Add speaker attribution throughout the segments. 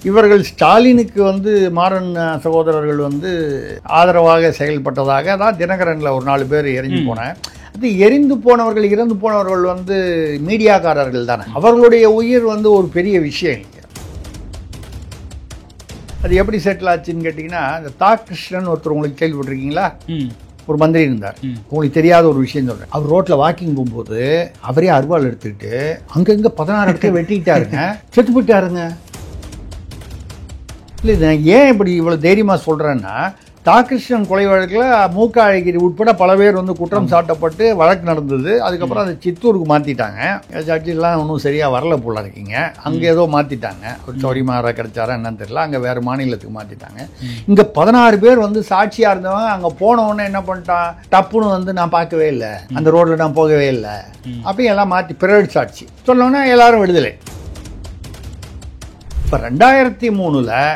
Speaker 1: இவர்கள் ஸ்டாலினுக்கு வந்து மாறன் சகோதரர்கள் வந்து ஆதரவாக செயல்பட்டதாக தான் தினகரனில் ஒரு 4 பேர் எரிஞ்சு போனேன். அது எரிந்து போனவர்கள் இறந்து போனவர்கள் வந்து மீடியாக்காரர்கள் தானே. அவர்களுடைய உயிர் வந்து ஒரு பெரிய விஷயம் இல்லை. அது எப்படி செட்டில் ஆச்சுன்னு கேட்டிங்கன்னா, இந்த கிருஷ்ணன் ஒருத்தர் உங்களுக்கு கேள்விப்பட்டிருக்கீங்களா? ஒரு மந்திரி இருந்தார். உங்களுக்கு தெரியாத ஒரு விஷயம் சொல்றேன். அவர் ரோட்ல வாக்கிங் போகும்போது அவரே அருவாள் எடுத்துக்கிட்டு அங்கங்க 16 இடத்துல வெட்டிக்கிட்டாருங்க, செத்து போயிட்டாருங்க. இல்லை, நான் ஏன் இப்படி இவ்வளவு தைரியமா சொல்றேன்னா, கிருஷ்ணன் கொலை வழக்கில் மூக்க அழகிரி உட்பட பல பேர் வந்து குற்றம் சாட்டப்பட்டு வழக்கு நடந்தது. அதுக்கப்புறம் அதை சித்தூருக்கு மாற்றிட்டாங்க. ஜட்ஜெலாம் ஒன்றும் சரியாக வரல போல இருக்கீங்க. அங்கே ஏதோ மாற்றிட்டாங்க. ஒரு சௌரியமாக கிடைச்சாரா என்னன்னு தெரியல. அங்கே வேறு மாநிலத்துக்கு மாற்றிட்டாங்க. இங்கே 16 பேர் வந்து சாட்சியாக இருந்தவங்க அங்கே போனவொன்னே என்ன பண்ணிட்டான், டப்புன்னு வந்து நான் பார்க்கவே இல்லை, அந்த ரோட்டில் நான் போகவே இல்லை அப்படி எல்லாம் மாற்றி பிறகு சாட்சி சொன்னோன்னே எல்லாரும் விடுதலை. இப்போ 2003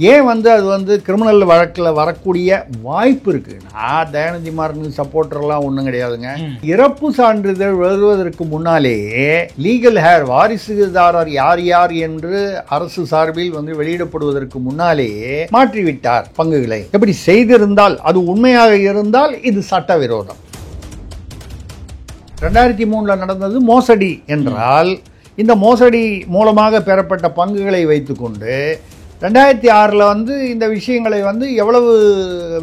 Speaker 1: ஏன் வந்து அது வந்து கிரிமினல் வழக்கில் வரக்கூடிய வாய்ப்பு இருக்குன்னா, தயாநிதி மாறன் சப்போர்ட்டர்லாம் ஒன்றும் கிடையாதுங்க. இறப்பு சான்றிதழ் எழுதுவதற்கு முன்னாலேயே லீகல் ஹேர் வாரிசுதாரர் யார் யார் என்று அரசு சார்பில் வந்து வெளியிடப்படுவதற்கு முன்னாலேயே மாற்றிவிட்டார் பங்குகளை. எப்படி செய்திருந்தால், அது உண்மையாக இருந்தால் இது சட்டவிரோதம். 2003 நடந்தது மோசடி என்றால், இந்த மோசடி மூலமாக பெறப்பட்ட பங்குகளை வைத்துக்கொண்டு 2006 வந்து இந்த விஷயங்களை வந்து எவ்வளவு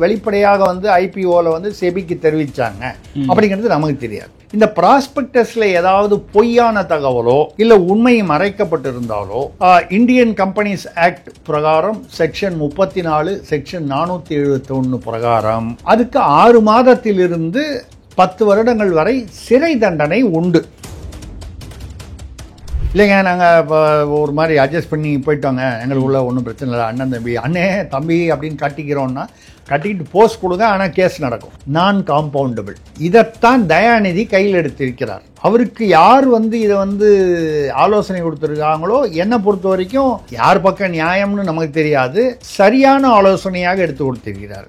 Speaker 1: வெளிப்படையாக வந்து ஐபிஓவில் வந்து செபிக்கு தெரிவித்தாங்க அப்படிங்கிறது நமக்கு தெரியாது. இந்த ப்ராஸ்பெக்டஸில் ஏதாவது பொய்யான தகவலோ இல்லை உண்மை மறைக்கப்பட்டிருந்தாலோ இந்தியன் கம்பெனிஸ் ஆக்ட் பிரகாரம் செக்ஷன் 34 செக்ஷன் 471 பிரகாரம் அதுக்கு 6 மாதத்திலிருந்து 10 வருடங்கள் வரை சிறை தண்டனை உண்டு. இல்லைங்க, நாங்கள் இப்போ ஒரு மாதிரி அட்ஜஸ்ட் பண்ணி போயிட்டோங்க, எங்களுக்குள்ள ஒன்றும் பிரச்சனை இல்லை, அண்ணன் தம்பி அண்ணே தம்பி அப்படின்னு கட்டிக்கிறோன்னா கட்டிக்கிட்டு போஸ்ட் கொடுங்க, ஆனால் கேஸ் நடக்கும். நான் காம்பவுண்டபிள். இதைத்தான் தயாநிதி கையில் எடுத்திருக்கிறார். அவருக்கு யார் வந்து இதை வந்து ஆலோசனை கொடுத்துருக்காங்களோ, என்னை பொறுத்த வரைக்கும் யார் பக்கம் நியாயம்னு நமக்கு தெரியாது, சரியான ஆலோசனையாக எடுத்து கொடுத்திருக்கிறார்.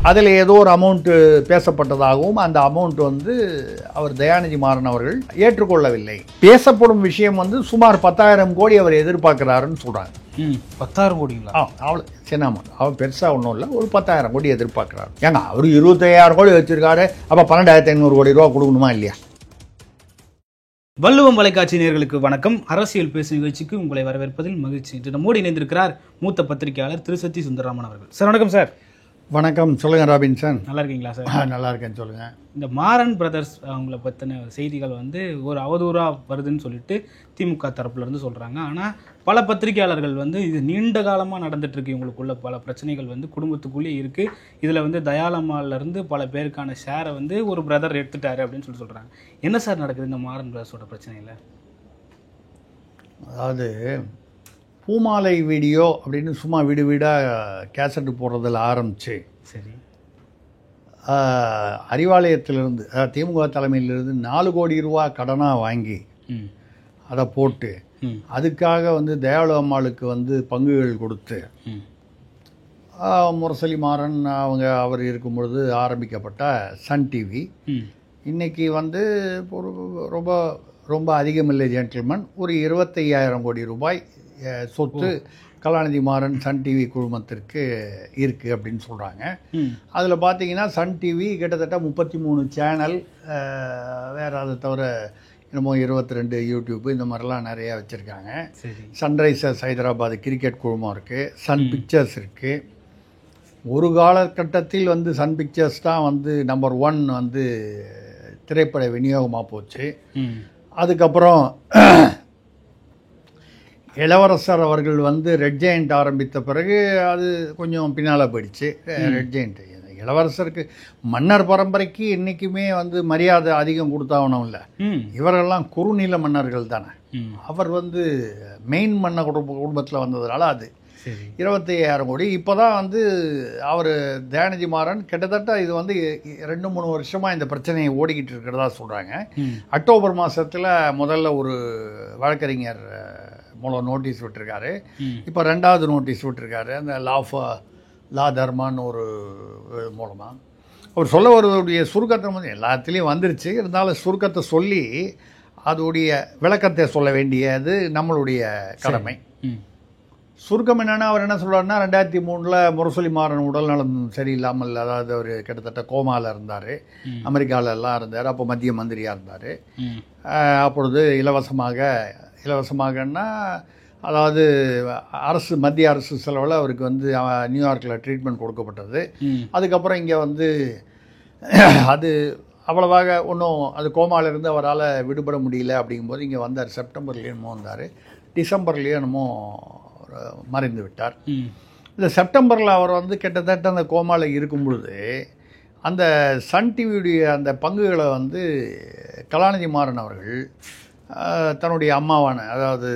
Speaker 1: அதில் ஏதோ ஒரு அமௌண்ட்டு பேசப்பட்டதாகவும் அந்த அமௌண்ட் வந்து அவர் தயாநிதி மாறன் அவர்கள் ஏற்றுக்கொள்ளவில்லை. பேசப்படும் விஷயம் வந்து சுமார் 10,000 கோடி அவர் எதிர்பார்க்கிறாருன்னு சொல்கிறாங்க.
Speaker 2: 10,000 கோடிங்களா?
Speaker 1: அவ்வளோ சின்ன அமௌண்ட். அவர் பெருசாக ஒன்றும் இல்லை, ஒரு 10,000 கோடி எதிர்பார்க்குறாரு. ஏங்க அவர் 25,000 கோடி வச்சிருக்காரு, அப்போ 12,500 கோடி ரூபா கொடுக்கணுமா இல்லையா?
Speaker 2: வள்ளுவம் தொலைக்காட்சி நேயர்களுக்கு வணக்கம். அரசியல் பேசும் நிகழ்ச்சிக்கு உங்களை வரவேற்பதில் மகிழ்ச்சி. இன்று நம்மோடு இணைந்திருக்கிறார் மூத்த பத்திரிகையாளர் திரு சத்தி சுந்தரராமன் அவர்கள். சார் வணக்கம். சார்
Speaker 1: வணக்கம். சொல்லுங்கள் ராபின்சன்.
Speaker 2: நல்லா இருக்கீங்களா சார்?
Speaker 1: நல்லா இருக்கேன்னு சொல்லுங்கள்.
Speaker 2: இந்த மாறன் பிரதர்ஸ் அவங்கள பற்றின செய்திகள் வந்து ஒரு அவதூறாக வருதுன்னு சொல்லிட்டு திமுக தரப்புலேருந்து சொல்கிறாங்க. ஆனால் பல பத்திரிகையாளர்கள் வந்து இது நீண்ட காலமாக நடந்துகிட்ருக்கு, இவங்களுக்குள்ள பல பிரச்சனைகள் வந்து குடும்பத்துக்குள்ளேயே இருக்குது, இதில் வந்து தயாளம்மாலேருந்து பல பேருக்கான ஷேரை வந்து ஒரு பிரதர் எடுத்துட்டாரு அப்படின்னு சொல்லி சொல்கிறாங்க. என்ன சார் நடக்குது இந்த மாறன் பிரதர்ஸோட பிரச்சனையில்?
Speaker 1: அதாவது பூமாலை வீடியோ அப்படின்னு சும்மா வீடு வீடாக கேசட்டு போடுறதில் ஆரம்பித்து, சரி, அறிவாலயத்திலிருந்து திமுக தலைமையிலிருந்து 4 கோடி ரூபா கடனாக வாங்கி அதை போட்டு அதுக்காக வந்து தயாளு அம்மாளுக்கு வந்து பங்குகள் கொடுத்து முரசொலி மாறன் அவர் இருக்கும் பொழுது ஆரம்பிக்கப்பட்ட சன் டிவி இன்னைக்கு வந்து ஒரு ரொம்ப ரொம்ப அதிகமில்லை ஜென்டில்மேன், ஒரு 25,000 கோடி ரூபாய் சொத்து கலாநிதி மாறன் சன் டிவி குழுமத்திற்கு இருக்குது அப்படின்னு சொல்கிறாங்க. அதில் பார்த்தீங்கன்னா சன் டிவி கிட்டத்தட்ட 33 சேனல், வேறு அதை தவிர என்னமோ 22 யூடியூப் இந்த மாதிரிலாம் நிறையா வச்சுருக்காங்க. சன்ரைசர்ஸ் ஹைதராபாத் கிரிக்கெட் குழுமம் இருக்குது, சன் பிக்சர்ஸ் இருக்குது. ஒரு காலகட்டத்தில் வந்து சன் பிக்சர்ஸ் தான் வந்து நம்பர் 1 வந்து திரைப்பட விநியோகமாக போச்சு. அதுக்கப்புறம் இளவரசர் அவர்கள் வந்து ரெட் ஜெயண்ட் ஆரம்பித்த பிறகு அது கொஞ்சம் பின்னால் போயிடுச்சு. ரெட் ஜெயண்ட் இளவரசருக்கு மன்னர் பரம்பரைக்கு இன்றைக்குமே வந்து மரியாதை அதிகம் கொடுத்தாவணும் இல்லை. இவரெல்லாம் குறுநில மன்னர்கள் தானே. அவர் வந்து மெயின் மன்ன குடும்பத்தில் வந்ததுனால அது 25,000 கோடி. இப்போ தான் வந்து அவர் தயாநிதி மாறன் கிட்டத்தட்ட இது வந்து 2-3 வருஷமாக இந்த பிரச்சனையை ஓடிக்கிட்டு இருக்கிறதா சொல்கிறாங்க. அக்டோபர் மாதத்தில் முதல்ல ஒரு வழக்கறிஞர் மூலம் நோட்டீஸ் விட்டுருக்காரு. இப்போ 2வது நோட்டீஸ் விட்டுருக்காரு, அந்த லா தர்மான்னு ஒரு மூலமாக. அவர் சொல்ல வருவதுடைய சுருக்கத்தை வந்து எல்லாத்துலேயும் வந்துருச்சு, இருந்தாலும் சுருக்கத்தை சொல்லி அதோடைய விளக்கத்தை சொல்ல வேண்டியது நம்மளுடைய கடமை. சுருக்கம் என்னென்னா, அவர் என்ன சொல்கிறாருன்னா, 2003 முரசொலி மாறன் உடல்நலம் சரியில்லாமல், அதாவது அவர் கிட்டத்தட்ட கோமாவில் இருந்தார், அமெரிக்காவில் எல்லாம் இருந்தார், அப்போ மத்திய மந்திரியாக இருந்தார். அப்பொழுது இலவசமாகன்னா அதாவது மத்திய அரசு செலவில் அவருக்கு வந்து நியூயார்க்கில் ட்ரீட்மெண்ட் கொடுக்கப்பட்டது. அதுக்கப்புறம் இங்கே வந்து அது அவ்வளவாக ஒன்றும் அது கோமாவிலிருந்து அவரால் விடுபட முடியல. அப்படிங்கும்போது இங்கே வந்தார். செப்டம்பர்லேயே என்னமோ வந்தார், டிசம்பர்லேயே என்னமோ மறைந்து விட்டார். இந்த செப்டம்பரில் அவர் வந்து கிட்டத்தட்ட அந்த கோமாவில் இருக்கும் பொழுது அந்த சன் டிவியுடைய அந்த பங்குகளை வந்து கலாநிதி மாறன் அவர்கள் தன்னுடைய அம்மாவான, அதாவது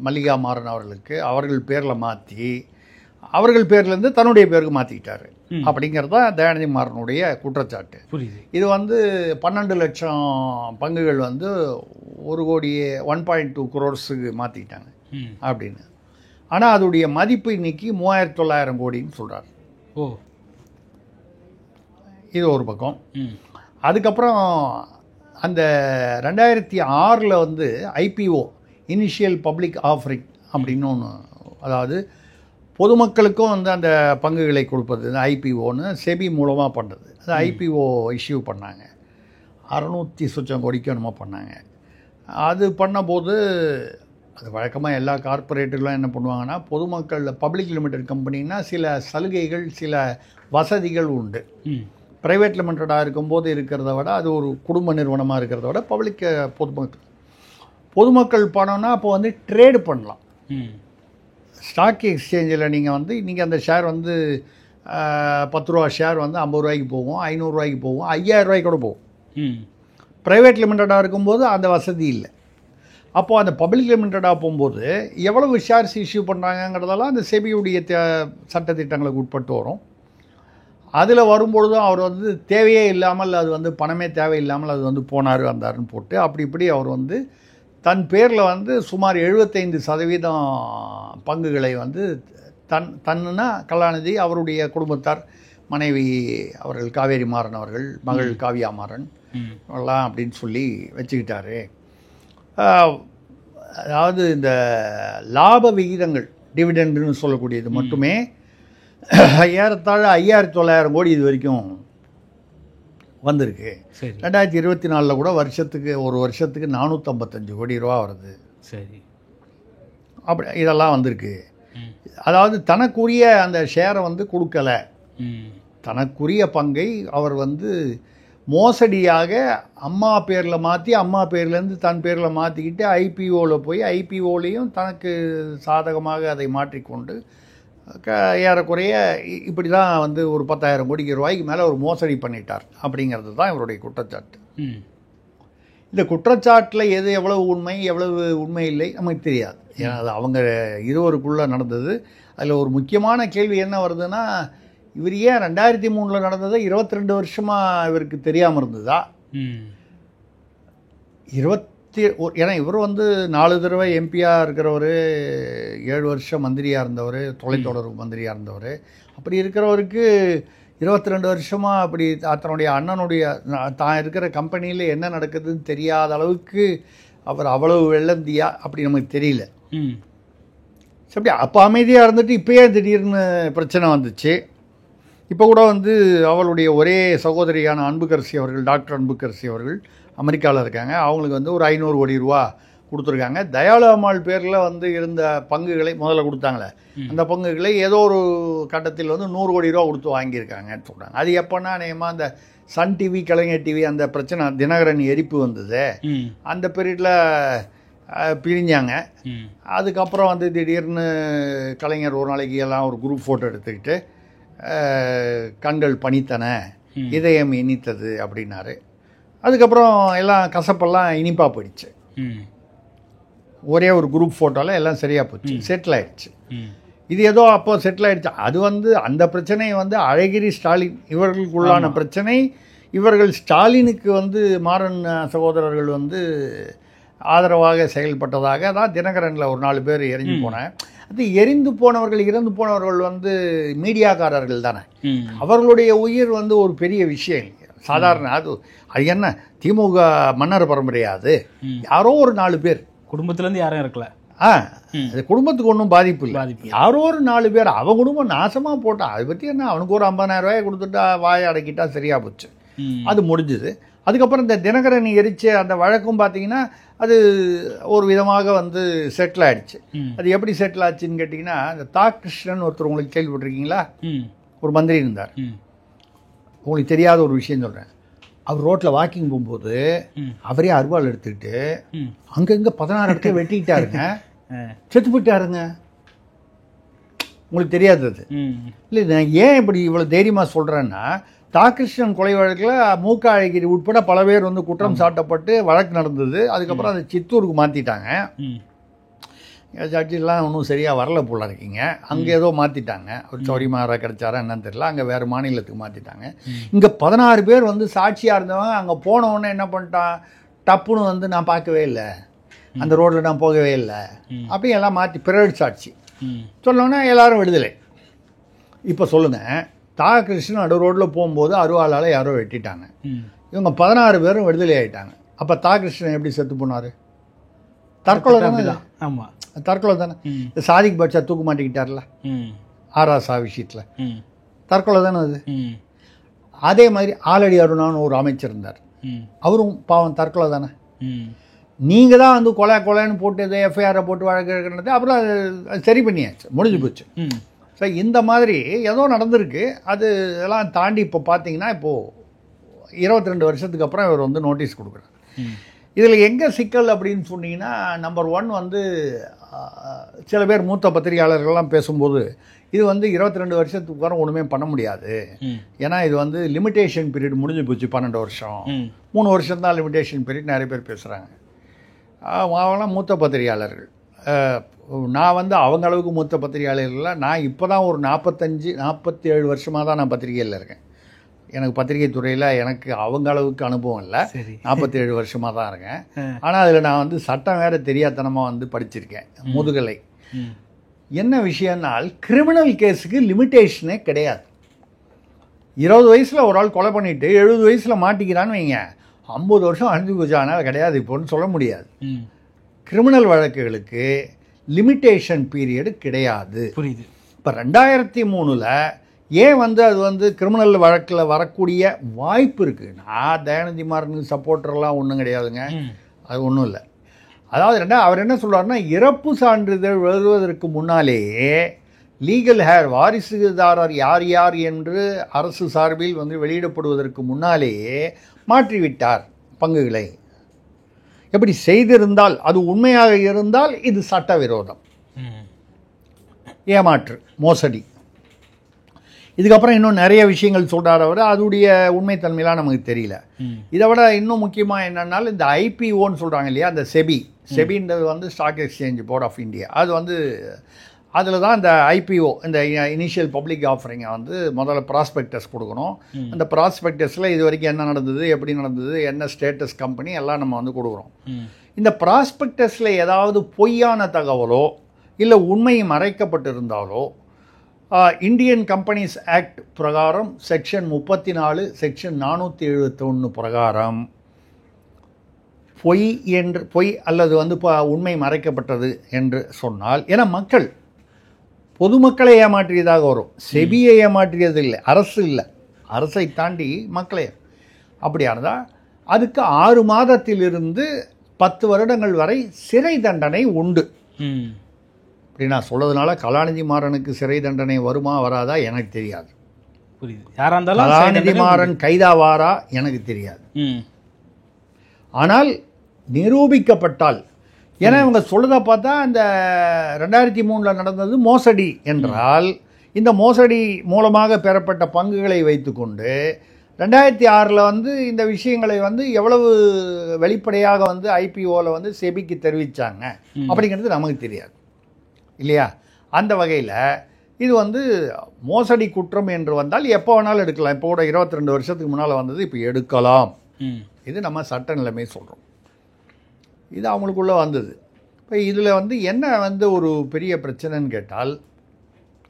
Speaker 1: மல்லிகா மாறன் அவர்கள் பேரில் மாற்றி அவர்கள் பேர்லேருந்து தன்னுடைய பேருக்கு மாற்றிக்கிட்டாரு அப்படிங்கிறது தான் தயாநிதி மாறனுடைய குற்றச்சாட்டு. இது வந்து 12 லட்சம் பங்குகள் வந்து 1.2 crores மாற்றிக்கிட்டாங்க அப்படின்னு. ஆனால் அதோடைய மதிப்பு இன்னைக்கு 3900 கோடின்னு சொல்கிறார். இது ஒரு பக்கம். அதுக்கப்புறம் அந்த 2006 வந்து ஐபிஓ, இனிஷியல் பப்ளிக் ஆஃபரிங் அப்படின்னு ஒன்று, அதாவது பொதுமக்களுக்கும் வந்து அந்த பங்குகளை கொடுப்பது ஐபிஓன்னு செபி மூலமாக பண்ணுறது. அது ஐபிஓ இஷ்யூ பண்ணாங்க, 600 சொச்சம் கோடிக்கு என்னமோ பண்ணாங்க. அது பண்ணும்போது அது வழக்கமாக எல்லா கார்பரேட்டுகளும் என்ன பண்ணுவாங்கன்னா, பொதுமக்கள் பப்ளிக் லிமிடெட் கம்பெனின்னா சில சலுகைகள் சில வசதிகள் உண்டு. ப்ரைவேட் லிமிட்டடாக இருக்கும்போது இருக்கிறத விட, அது ஒரு குடும்ப நிறுவனமாக இருக்கிறத விட பொதுமக்கள் பணம்னா அப்போ வந்து ட்ரேடு பண்ணலாம். ஸ்டாக் எக்ஸ்சேஞ்சில் நீங்கள் அந்த ஷேர் வந்து 10 ரூபா ஷேர் வந்து 50 ரூபாய்க்கு போகும், 500 ரூபாய்க்கு போகும், 5000 ரூபாய்க்கு கூட போகும். ப்ரைவேட் லிமிட்டடாக இருக்கும்போது அந்த வசதி இல்லை. அப்போது அந்த பப்ளிக் லிமிட்டடாக போகும்போது எவ்வளவு ஷேர்ஸ் இஷ்யூ பண்ணுறாங்கங்கிறதெல்லாம் அந்த செபியுடைய சட்டத்திட்டங்களுக்கு உட்பட்டு வரும். அதில் வரும்பொழுதும் அவர் வந்து தேவையே இல்லாமல், அது வந்து பணமே தேவையில்லாமல் அது வந்து வந்தாருன்னு போட்டு இப்படி அவர் வந்து தன் பேரில் வந்து சுமார் 75% பங்குகளை வந்து தன்னுனா கலாநிதி, அவருடைய குடும்பத்தார், மனைவி அவர்கள் காவேரி மாறன் அவர்கள், மகள் காவியா மாறன் எல்லாம் அப்படின்னு சொல்லி வச்சுக்கிட்டாரு. அதாவது இந்த லாப விகிதங்கள் டிவிடெண்டுன்னு சொல்லக்கூடியது மட்டுமே ஏறத்தாழ 5900 கோடி இது வரைக்கும் வந்திருக்கு. 2024 கூட ஒரு வருஷத்துக்கு 455 கோடி ரூபா வருது. சரி, அப்படி இதெல்லாம் வந்திருக்கு. அதாவது தனக்குரிய அந்த ஷேரை வந்து கொடுக்கல, தனக்குரிய பங்கை அவர் வந்து மோசடியாக அம்மா பேரில் மாற்றி, அம்மா பேர்லேருந்து தன் பேரில் மாற்றிக்கிட்டு ஐபிஓவில் போய் ஐபிஓலையும் தனக்கு சாதகமாக அதை மாற்றிக்கொண்டு ஏறக்குறைய இப்படி தான் வந்து ஒரு 10,000 கோடி ரூபாய்க்கு மேலே ஒரு மோசடி பண்ணிட்டார் அப்படிங்கிறது தான் இவருடைய குற்றச்சாட்டு. இந்த குற்றச்சாட்டில் எவ்வளவு உண்மை இல்லை நமக்கு தெரியாது. ஏன்னா அது அவங்க இருவருக்குள்ளே நடந்தது. அதில் ஒரு முக்கியமான கேள்வி என்ன வருதுன்னா, இவர் ஏன் 2003 நடந்ததை 22 வருஷமாக இவருக்கு தெரியாமல் இருந்ததா? ஏன்னா இவர் வந்து 4 தடவை எம்பியாக இருக்கிறவர், 7 வருஷம் மந்திரியாக இருந்தவர், தொலைத்தொடர்பு மந்திரியாக இருந்தவர். அப்படி இருக்கிறவருக்கு 22 வருஷமாக அப்படி தன்னுடைய அண்ணனுடைய தான் இருக்கிற கம்பெனியில் என்ன நடக்குதுன்னு தெரியாத அளவுக்கு அவர் அவ்வளவு வெள்ளந்தியா அப்படி நமக்கு தெரியல. அப்படி அப்போ அமைதியாக இருந்துட்டு இப்போயே திடீர்னு பிரச்சனை வந்துச்சு. இப்போ கூட வந்து அவளுடைய ஒரே சகோதரியான அன்புக்கரசி அவர்கள், டாக்டர் அன்புக்கரசி அவர்கள் அமெரிக்காவில் இருக்காங்க. அவங்களுக்கு வந்து ஒரு 500 கோடி ரூபா கொடுத்துருக்காங்க. தயாளு அம்மாள் பேரில் வந்து இருந்த பங்குகளை முதல்ல கொடுத்தாங்களே, அந்த பங்குகளை ஏதோ ஒரு கட்டத்தில் வந்து 100 கோடி ரூபா கொடுத்து வாங்கியிருக்காங்கன்னு சொல்கிறாங்க. அது எப்போன்னா நேமா அந்த சன் டிவி, கலைஞர் டிவி அந்த பிரச்சனை, தினகரன் எரிப்பு வந்தது, அந்த பீரியடில் பிரிஞ்சாங்க. அதுக்கப்புறம் வந்து திடீர்னு கலைஞர் ஒரு நாளைக்கு எல்லாம் ஒரு குரூப் ஃபோட்டோ எடுத்துக்கிட்டு கண்கள் பனித்தன, இதயம் இனித்தது அப்படின்னாரு. அதுக்கப்புறம் எல்லாம் கசப்பெல்லாம் இனிப்பாக போயிடுச்சு. ஒரே ஒரு குரூப் ஃபோட்டோவில் எல்லாம் சரியாக போச்சு, செட்டில் ஆயிடுச்சு. இது ஏதோ அப்போ செட்டில் ஆயிடுச்சு. அது வந்து அந்த பிரச்சனை வந்து அழகிரி ஸ்டாலின் இவர்களுக்குள்ளான பிரச்சனை. இவர்கள் ஸ்டாலினுக்கு வந்து மாறன் சகோதரர்கள் வந்து ஆதரவாக செயல்பட்டதாக தான் தினகரனில் ஒரு 4 பேர் எரிஞ்சு போனேன். அது இறந்து போனவர்கள் வந்து மீடியாக்காரர்கள் தானே. அவர்களுடைய உயிர் வந்து ஒரு பெரிய விஷயம். சாதாரண அது என்ன திமுக மன்னர் பரம்பரையா? அது யாரோ ஒரு 4 பேர்
Speaker 2: குடும்பத்துலேருந்து யாரும் இருக்கல.
Speaker 1: அது குடும்பத்துக்கு ஒன்றும் பாதிப்பு இல்லை. யாரோ ஒரு 4 பேர் அவன் குடும்பம் நாசமாக போட்டான். அதை பற்றி என்ன, அவனுக்கு ஒரு 50,000 ரூபாயை கொடுத்துட்டா வாயை அடக்கிட்டா சரியாக போச்சு, அது முடிஞ்சுது. அதுக்கப்புறம் இந்த தினகரன் எரிச்ச அந்த வழக்கும் பார்த்தீங்கன்னா அது ஒரு விதமாக வந்து செட்டில் ஆகிடுச்சு. அது எப்படி செட்டில் ஆச்சுன்னு கேட்டிங்கன்னா, இந்த கிருஷ்ணன் ஒருத்தர் உங்களுக்கு கேள்விப்பட்டிருக்கீங்களா? ஒரு மந்திரி இருந்தார். உங்களுக்கு தெரியாத ஒரு விஷயம் சொல்கிறேன். அவர் ரோட்டில் வாக்கிங் போகும்போது அவரே அருவாள் எடுத்துக்கிட்டு அங்கங்கே 16 இடத்துல வெட்டிக்கிட்டாருங்க, செத்து போயிட்டாருங்க. உங்களுக்கு தெரியாது அது. இல்லை, நான் ஏன் இப்படி இவ்வளோ தைரியமாக சொல்கிறேன்னா, கிருஷ்ணன் கொலை வழக்கில் மூக்க அழகிரி உட்பட பல பேர் வந்து குற்றம் சாட்டப்பட்டு வழக்கு நடந்தது. அதுக்கப்புறம் அதை சித்தூருக்கு மாற்றிட்டாங்க. ஜட்ஜெலாம் ஒன்றும் சரியாக வரல போல இருக்கீங்க. அங்கே ஏதோ மாற்றிட்டாங்க, ஒரு சௌரியமாக கிடைச்சாரா என்னன்னு தெரியல, அங்கே வேறு மாநிலத்துக்கு மாற்றிட்டாங்க. இங்கே 16 பேர் வந்து சாட்சியாக இருந்தவங்க அங்கே போனவுடனே என்ன பண்ணிட்டான், டப்புன்னு வந்து நான் பார்க்கவே இல்லை, அந்த ரோட்டில் நான் போகவே இல்லை அப்படி எல்லாம் மாற்றி பிறகு சாட்சி சொன்னோன்னே எல்லாரும் விடுதலை. இப்போ சொல்லுங்கள், கிருஷ்ணன் நடு ரோட்டில் போகும்போது அருவாளால் யாரோ வெட்டிட்டாங்க, இவங்க 16 பேரும் விடுதலை ஆகிட்டாங்க. அப்போ கிருஷ்ணன் எப்படி செத்து போனார்? தற்கொலை தானே.
Speaker 2: ஆமாம்,
Speaker 1: தற்கொலை தானே. சாதிக் பாட்சா தூக்கு மாட்டிக்கிட்டார்ல ஆராசா விஷயத்தில், தற்கொலை தானே அது. அதே மாதிரி ஆலடி அருணான்னு ஒரு அமைச்சர் இருந்தார், அவரும் பாவம் தற்கொலை தானே. நீங்கள் தான் வந்து கொலைன்னு போட்டு எஃப்ஐஆரை போட்டு வழக்கு, அப்புறம் அது சரி பண்ணியாச்சு, முடிஞ்சு போச்சு. ஸோ இந்த மாதிரி ஏதோ நடந்திருக்கு. அது எல்லாம் தாண்டி இப்போ பார்த்தீங்கன்னா இப்போது 22 வருஷத்துக்கு அப்புறம் இவர் வந்து நோட்டீஸ் கொடுக்குறாரு. இதில் எங்கே சிக்கல் அப்படின்னு சொன்னீங்கன்னா, நம்பர் 1 வந்து சில பேர் மூத்த பத்திரிகையாளர்கள்லாம் பேசும்போது இது வந்து 22 வருஷத்துக்கு அப்புறம் ஒன்றுமே பண்ண முடியாது, ஏன்னா இது வந்து லிமிட்டேஷன் பீரியட் முடிஞ்சு போச்சு, 12 வருஷம், 3 வருஷம் தான் லிமிட்டேஷன் பீரியட் நிறைய பேர் பேசுகிறாங்க. அவங்களாம் மூத்த பத்திரிகையாளர்கள். நான் வந்து அவங்க அளவுக்கு மூத்த பத்திரிகையாளர்கள். நான் இப்போ தான் ஒரு 47 வருஷமாக தான் நான் பத்திரிகையில் இருக்கேன். எனக்கு பத்திரிகை துறையில் எனக்கு அவங்க அளவுக்கு அனுபவம் இல்லை, 47 வருஷமாக தான் இருக்கேன். ஆனால் அதில் நான் வந்து சட்டம் வேறு தெரியாதனமாக வந்து படிச்சிருக்கேன், முதுகலை. என்ன விஷயம்னால், கிரிமினல் கேஸுக்கு லிமிட்டேஷனே கிடையாது. 20 வயசில் ஒரு ஆள் கொலை பண்ணிவிட்டு 70 வயசில் மாட்டிக்கிறான்னு வைங்க, 50 வருஷம் அழிஞ்சு போச்சு, ஆனால் கிடையாது இப்போன்னு சொல்ல முடியாது. கிரிமினல் வழக்குகளுக்கு லிமிட்டேஷன் பீரியடு கிடையாது.
Speaker 2: புரியுது.
Speaker 1: இப்போ 2003 ஏன் வந்து அது வந்து கிரிமினல் வழக்கில் வரக்கூடிய வாய்ப்பு இருக்குது. நான் தயாநிதி மாறனுக்கு சப்போர்ட்டர்லாம் ஒன்றும் கிடையாதுங்க, அது ஒன்றும் இல்லை. அதாவது அவர் என்ன சொல்கிறாருன்னா, இறப்பு சான்றிதழ் எழுதுவதற்கு முன்னாலேயே லீகல் ஹேர் வாரிசுதாரர் யார் யார் என்று அரசு சார்பில் வந்து வெளியிடப்படுவதற்கு முன்னாலேயே மாற்றிவிட்டார் பங்குகளை. எப்படி செய்திருந்தால், அது உண்மையாக இருந்தால் இது சட்டவிரோதம், ஏமாற்று, மோசடி. இதுக்கப்புறம் இன்னும் நிறைய விஷயங்கள் சொல்கிறார் அவர், அதுடைய உண்மைத்தன்மையெல்லாம் நமக்கு தெரியல. இதை விட இன்னும் முக்கியமாக என்னன்னாலும் இந்த ஐபிஓன்னு சொல்கிறாங்க இல்லையா, அந்த செபின்றது வந்து stock exchange board of India, அது வந்து அதில் தான் இந்த ஐபிஓ, இந்த இனிஷியல் பப்ளிக் ஆஃபரிங்கை வந்து முதல்ல ப்ராஸ்பெக்டஸ் கொடுக்கணும். அந்த ப்ராஸ்பெக்டஸில் இது வரைக்கும் என்ன நடந்தது, எப்படி நடந்தது, என்ன ஸ்டேட்டஸ் கம்பெனி எல்லாம் நம்ம வந்து கொடுக்குறோம். இந்த ப்ராஸ்பெக்டஸில் ஏதாவது பொய்யான தகவலோ இல்லை உண்மை மறைக்கப்பட்டிருந்தாலோ இந்தியன் கம்பெனிஸ் ஆக்ட் பிரகாரம் செக்ஷன் 34 செக்ஷன் 471 பிரகாரம் பொய் அல்லது வந்து உண்மை மறைக்கப்பட்டது என்று சொன்னால், ஏன்னா மக்கள் பொதுமக்களை ஏமாற்றியதாக வரும், செபியை ஏமாற்றியது இல்லை, அரசு இல்லை, அரசை தாண்டி மக்களே. அப்படியானதா அதுக்கு 6 மாதத்திலிருந்து 10 வருடங்கள் வரை சிறை தண்டனை உண்டு. இப்படி நான் சொல்றதுனால கலாநிதி மாறனுக்கு சிறை தண்டனை வருமா வராதா எனக்கு தெரியாது.
Speaker 2: புரியுது. யாரா இருந்தாலும்
Speaker 1: கலாநிதி மாறன் கைதாவாரா எனக்கு தெரியாது. ஆனால் நிரூபிக்கப்பட்டால், ஏன்னா இவங்க சொல்றதை பார்த்தா இந்த 2003 நடந்தது மோசடி என்றால், இந்த மோசடி மூலமாக பெறப்பட்ட பங்குகளை வைத்துக்கொண்டு 2006 வந்து இந்த விஷயங்களை வந்து எவ்வளவு வெளிப்படையாக வந்து ஐபிஓவில் வந்து செபிக்கு தெரிவித்தாங்க அப்படிங்கிறது நமக்கு தெரியாது இல்லையா. அந்த வகையில் இது வந்து மோசடி குற்றம் என்று வந்தால் எப்போ வேணாலும் எடுக்கலாம். இப்போ கூட 22 வருஷத்துக்கு முன்னால் வந்தது, இப்போ எடுக்கலாம். இது நம்ம சட்ட நிலைமை சொல்கிறோம். இது அவங்களுக்குள்ளே வந்தது. இப்போ இதில் வந்து என்ன வந்து ஒரு பெரிய பிரச்சனைன்னு கேட்டால்,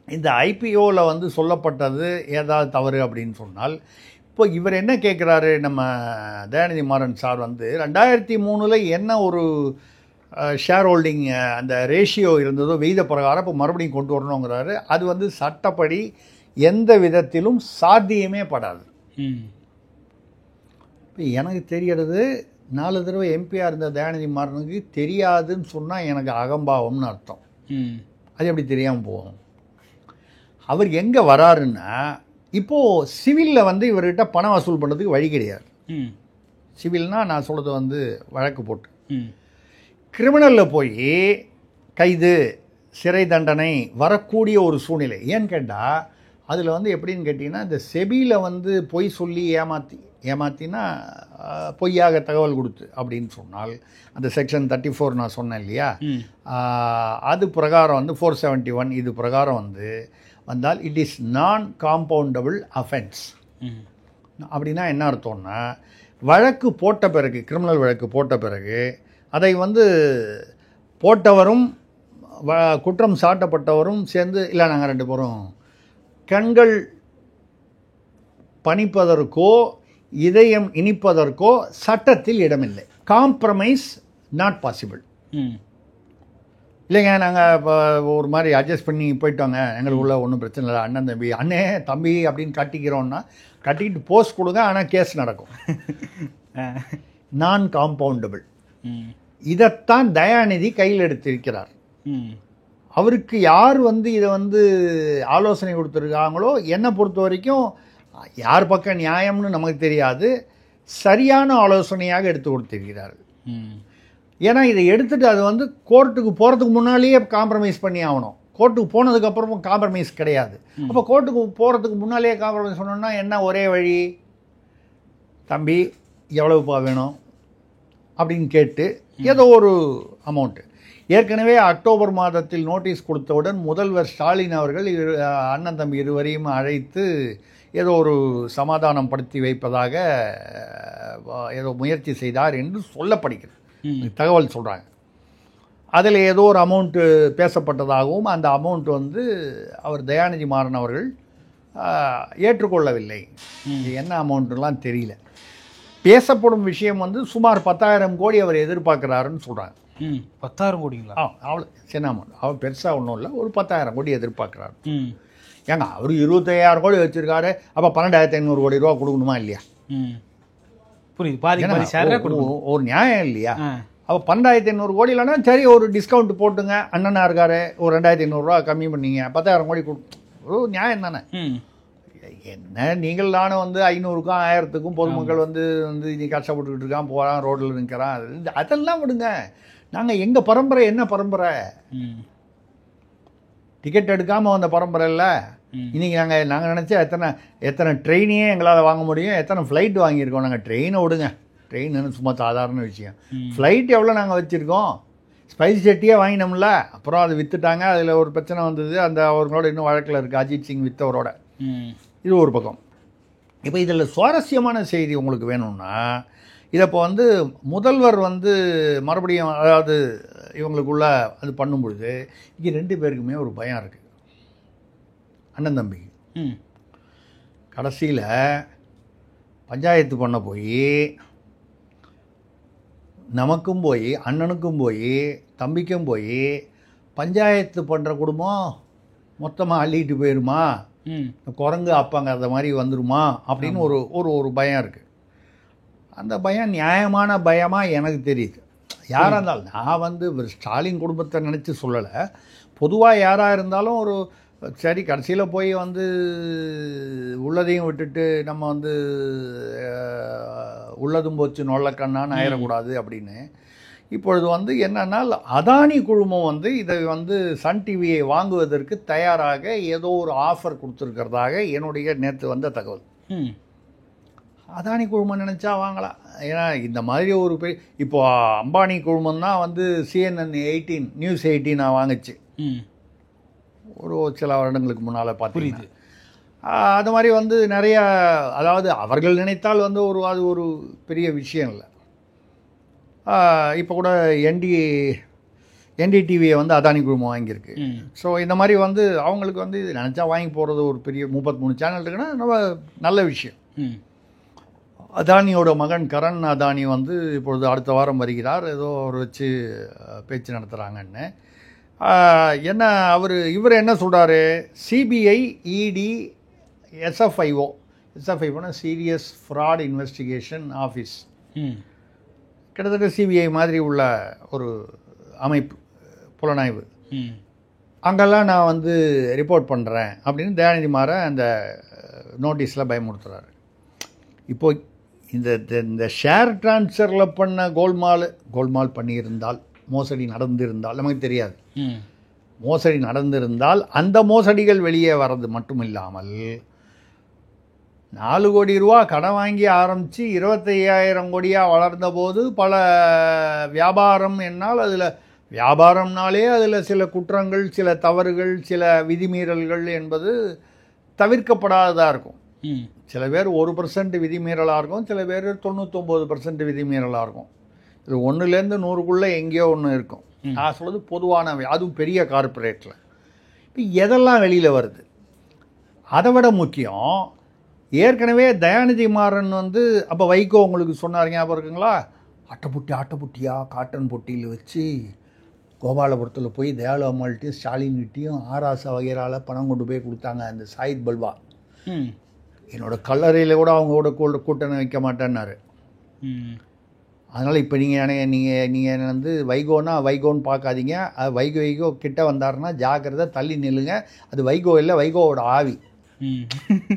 Speaker 1: இந்த ஐபிஓவில் வந்து சொல்லப்பட்டது ஏதாவது தவறு அப்படின்னு சொன்னால், இப்போ இவர் என்ன கேட்குறாரு, நம்ம தயாநிதி மாறன் சார் வந்து 2003 என்ன ஒரு ஷேர் ஹோல்டிங் அந்த ரேஷியோ இருந்ததோ விகித பிரகாரம் இப்போ மறுபடியும் கொண்டு வரணுங்கிறாரு. அது வந்து சட்டப்படி எந்த விதத்திலும் சாத்தியமே படாது. இப்போ எனக்கு தெரியறது 4 தடவை எம்பியாக இருந்த தயாநிதி மாறனுக்கு தெரியாதுன்னு சொன்னால் எனக்கு அகம்பாவம்னு அர்த்தம். அது எப்படி தெரியாமல் போகும்? அவர் எங்கே வராருன்னா, இப்போது சிவிலில் வந்து இவர்கிட்ட பணம் வசூல் பண்ணுறதுக்கு வழி கிடையாது. சிவில்னால் நான் சொல்கிறது வந்து வழக்கு போட்டு, கிரிமினலில் போய் கைது சிறை தண்டனை வரக்கூடிய ஒரு சூழ்நிலை. ஏன்னு கேட்டால் அதில் வந்து எப்படின்னு கேட்டிங்கன்னா, இந்த செபியில் வந்து பொய் சொல்லி ஏமாற்றினா பொய்யாக தகவல் கொடுத்து அப்படின்னு சொன்னால் அந்த செக்ஷன் 34 நான் சொன்னேன் இல்லையா, அது பிரகாரம் வந்து 471 இது பிரகாரம் வந்து வந்தால் இட் இஸ் நான் காம்பவுண்டபிள் அஃபென்ஸ். அப்படின்னா என்ன அர்த்தம்னா, வழக்கு போட்ட பிறகு, கிரிமினல் வழக்கு போட்ட பிறகு அதை வந்து போட்டவரும் குற்றம் சாட்டப்பட்டவரும் சேர்ந்து இல்லை நாங்கள் 2 பேரும் கண்கள் பணிப்பதற்கோ இதயம் இனிப்பதற்கோ சட்டத்தில் இடமில்லை. Compromise not possible. இல்லைங்க நாங்கள் இப்போ ஒரு மாதிரி அட்ஜஸ்ட் பண்ணி போயிட்டோங்க, எங்களுக்குள்ள ஒன்றும் பிரச்சனை இல்லை, அண்ணன் தம்பி அண்ணே தம்பி அப்படின்னு கட்டிக்கிறோன்னா கட்டிக்கிட்டு போஸ்ட் கொடுங்க, ஆனால் கேஸ் நடக்கும். நான் காம்பவுண்டபிள். இதைத்தான் தயாநிதி கையில் எடுத்திருக்கிறார். அவருக்கு யார் வந்து இதை வந்து ஆலோசனை கொடுத்துருக்காங்களோ, என்னை பொறுத்த வரைக்கும் யார் பக்கம் நியாயம்னு நமக்கு தெரியாது, சரியான ஆலோசனையாக எடுத்து கொடுத்திருக்கிறார்கள். ஏன்னா இதை எடுத்துகிட்டு அது வந்து கோர்ட்டுக்கு போகிறதுக்கு முன்னாலேயே காம்ப்ரமைஸ் பண்ணி ஆகணும். கோர்ட்டுக்கு போனதுக்கப்புறமும் காம்ப்ரமைஸ் கிடையாது. அப்போ கோர்ட்டுக்கு போகிறதுக்கு முன்னாலேயே காம்ப்ரமைஸ் பண்ணணும்னா என்ன ஒரே வழி, தம்பி எவ்வளவுப்பா வேணும் அப்படின்னு கேட்டு ஏதோ ஒரு அமௌண்ட்டு. ஏற்கனவே அக்டோபர் மாதத்தில் நோட்டீஸ் கொடுத்தவுடன் முதல்வர் ஸ்டாலின் அவர்கள் அண்ணன் தம்பி இருவரையும் அழைத்து ஏதோ ஒரு சமாதானம் படுத்தி வைப்பதாக ஏதோ முயற்சி செய்தார் என்று சொல்லப்படுகிறது, தகவல் சொல்கிறாங்க. அதில் ஏதோ ஒரு அமௌண்ட்டு பேசப்பட்டதாகவும் அந்த அமௌண்ட் வந்து அவர் தயாநிதி மாறன் அவர்கள் ஏற்றுக்கொள்ளவில்லை. இது என்ன அமௌண்ட்டுலாம் தெரியல. பேசப்படும் விஷயம் வந்து சுமார் 10,000 கோடி அவர் எதிர்பார்க்குறாருன்னு சொல்கிறாங்க.
Speaker 2: 10,000 கோடிங்களா?
Speaker 1: அவ்வளோ சின்ன அமௌண்ட். அவர் பெருசாக ஒன்றும் இல்லை, ஒரு 10,000 கோடி எதிர்பார்க்குறாரு. ஏங்க அவர் 25,000 கோடி வச்சுருக்காரு, அப்போ 12,500 கோடி ரூபா கொடுக்கணுமா இல்லையா?
Speaker 2: புரியுது. பாதி
Speaker 1: ஒரு நியாயம் இல்லையா? அப்போ 12,500 கோடி இல்லைன்னா சரி ஒரு டிஸ்கவுண்ட் போட்டுங்க, அண்ணனாக இருக்காரு ஒரு 2,500 ரூபா கம்மி பண்ணிங்க, 10,000 கோடி ஒரு நியாயம் தானே? என்ன நீங்கள் நானும் வந்து 500க்கும் 1000க்கும் பொதுமக்கள் வந்து நீ கஷ்டப்பட்டுக்கிட்டு இருக்கான், போகிறான், ரோட்டில் நிற்கிறான், அதெல்லாம் விடுங்க. நாங்கள் எங்கள் பரம்பரை என்ன பரம்பரை? டிக்கெட் எடுக்காமல் வந்த பரம்பரை இல்லை. இன்றைக்கி நாங்கள் நினச்சா எத்தனை ட்ரெயினையே எங்களால் வாங்க முடியும், எத்தனை ஃப்ளைட் வாங்கியிருக்கோம். நாங்கள் ட்ரெயினை விடுங்க, ட்ரெயின்னு சும்மா சாதாரண விஷயம். ஃப்ளைட் எவ்வளோ நாங்கள் வச்சுருக்கோம், ஸ்பைஸ் ஜெட்டியே வாங்கினோம்ல, அப்புறம் அது விற்றுட்டாங்க, அதில் ஒரு பிரச்சனை வந்தது, அந்த அவர்களோட இன்னும் வழக்கில் இருக்குது, அஜித் சிங் விற்றவரோட. இது ஒரு பக்கம். இப்போ இதில் சுவாரஸ்யமான செய்தி உங்களுக்கு வேணும்னா, இதை இப்போ வந்து முதல்வர் வந்து மறுபடியும் அதாவது இவங்களுக்குள்ள அது பண்ணும் பொழுது இங்கே 2 பேருக்குமே ஒரு பயம் இருக்குது, அண்ணன் தம்பி. கடைசியில் பஞ்சாயத்து பண்ண போய் நமக்கும் போய் அண்ணனுக்கும் போய் தம்பிக்கும் போய் பஞ்சாயத்து பண்ணுற குடும்பம் மொத்தமாக அள்ளிட்டு போயிடுமா, குரங்கு அப்பாங்க அந்த மாதிரி வந்துடுமா அப்படின்னு ஒரு பயம் இருக்குது. அந்த பயம் நியாயமான பயமாக எனக்கு தெரியுது. யாராக இருந்தாலும் நான் வந்து ஸ்டாலின் குடும்பத்தை நினச்சி சொல்லலை, பொதுவாக யாராக இருந்தாலும் ஒரு சரி கடைசியில் போய் வந்து உள்ளதையும் விட்டுட்டு நம்ம வந்து உள்ளதும் போச்சு நொல்லக்கண்ணான்னு ஆயிடக்கூடாது அப்படின்னு. இப்பொழுது வந்து என்னென்னால் அதானி குழுமம் வந்து இதை வந்து சன் டிவியை வாங்குவதற்கு தயாராக ஏதோ ஒரு ஆஃபர் கொடுத்துருக்கிறதாக என்னுடைய நேற்று வந்த தகவல். அதானி குழுமம் நினச்சா வாங்கலாம். ஏன்னா இந்த மாதிரி ஒரு இப்போ அம்பானி குழுமம் தான் வந்து CNN 18 நியூஸ் 18 வாங்குச்சு ஒரு சில வருடங்களுக்கு முன்னால் பார்த்தீங்கன்னா. அது மாதிரி வந்து நிறையா, அதாவது அவர்கள் நினைத்தால் வந்து அது ஒரு பெரிய விஷயம் இல்லை. இப்போ கூட NDTVயை வந்து அதானி குழுமம் வாங்கியிருக்கு. ஸோ இந்த மாதிரி வந்து அவங்களுக்கு வந்து நினச்சா வாங்கி போகிறது ஒரு பெரிய 33 சேனல் இருக்குன்னா ரொம்ப நல்ல விஷயம். அதானியோட மகன் கரண் அதானி வந்து இப்பொழுது அடுத்த வாரம் வருகிறார். ஏதோ அவர் வச்சு பேச்சு நடத்துகிறாங்கன்னு. என்ன இவர் என்ன சொல்கிறாரு, சிபிஐ, இடி, எஸ்எஃப்ஐஓனா சீரியஸ் ஃப்ராட் இன்வெஸ்டிகேஷன் ஆஃபீஸ், கிட்டத்தட்ட சிபிஐ மாதிரி உள்ள ஒரு அமைப்பு, புலனாய்வு, அங்கெல்லாம் நான் வந்து ரிப்போர்ட் பண்ணுறேன் அப்படின்னு தயாநிதி மாறன் அந்த நோட்டீஸில் பயமுறுத்துறாரு. இப்போ இந்த ஷேர் டிரான்ஸ்ஃபரில் பண்ண கோல்மால் பண்ணியிருந்தால், மோசடி நடந்திருந்தால் நமக்கு தெரியாது. மோசடி நடந்திருந்தால் அந்த மோசடிகள் வெளியே வர்றது மட்டும் இல்லாமல் 4 கோடி ரூபா கடன் வாங்கி ஆரம்பித்து 25,000 கோடியாக வளர்ந்த போது பல வியாபாரம் என்னால் அதில் வியாபாரம்னாலே அதில் சில குற்றங்கள், சில தவறுகள், சில விதிமீறல்கள் என்பது தவிர்க்கப்படாததாக இருக்கும். சில பேர் 1% விதிமீறலாக இருக்கும், சில பேர் 99% விதிமீறலாக இருக்கும். இது 1லேருந்து 100க்குள்ளே எங்கேயோ ஒன்று இருக்கும். நான் சொல்கிறது பொதுவான, அதுவும் பெரிய கார்ப்பரேட்டில். இப்போ எதெல்லாம் வெளியில் வருது, அதை விட முக்கியம், ஏற்கனவே தயாநிதி மாறன் வந்து அப்போ வைகோ உங்களுக்கு சொன்னார் ஞாபகம் இருக்குங்களா, ஆட்டைப்புட்டியாக காட்டன் பொட்டியில் வச்சு கோபாலபுரத்தில் போய் தயாளு அம்மாள்கிட்டையும் ஸ்டாலின்கிட்டையும் ஆராசா வகைரால பணம் கொண்டு போய் கொடுத்தாங்க அந்த சாயித் பல்வா. என்னோடய கல்லறையில் கூட அவங்க கூட கூட்டணி வைக்க மாட்டேன்னாரு. அதனால் இப்போ நீங்கள் வந்து வைகோன்னு பார்க்காதீங்க, அது வைகோ கிட்ட வந்தாருன்னா ஜாக்கிரதை, தள்ளி நில்லுங்க, அது வைகோ இல்லை, வைகோவோட ஆவி.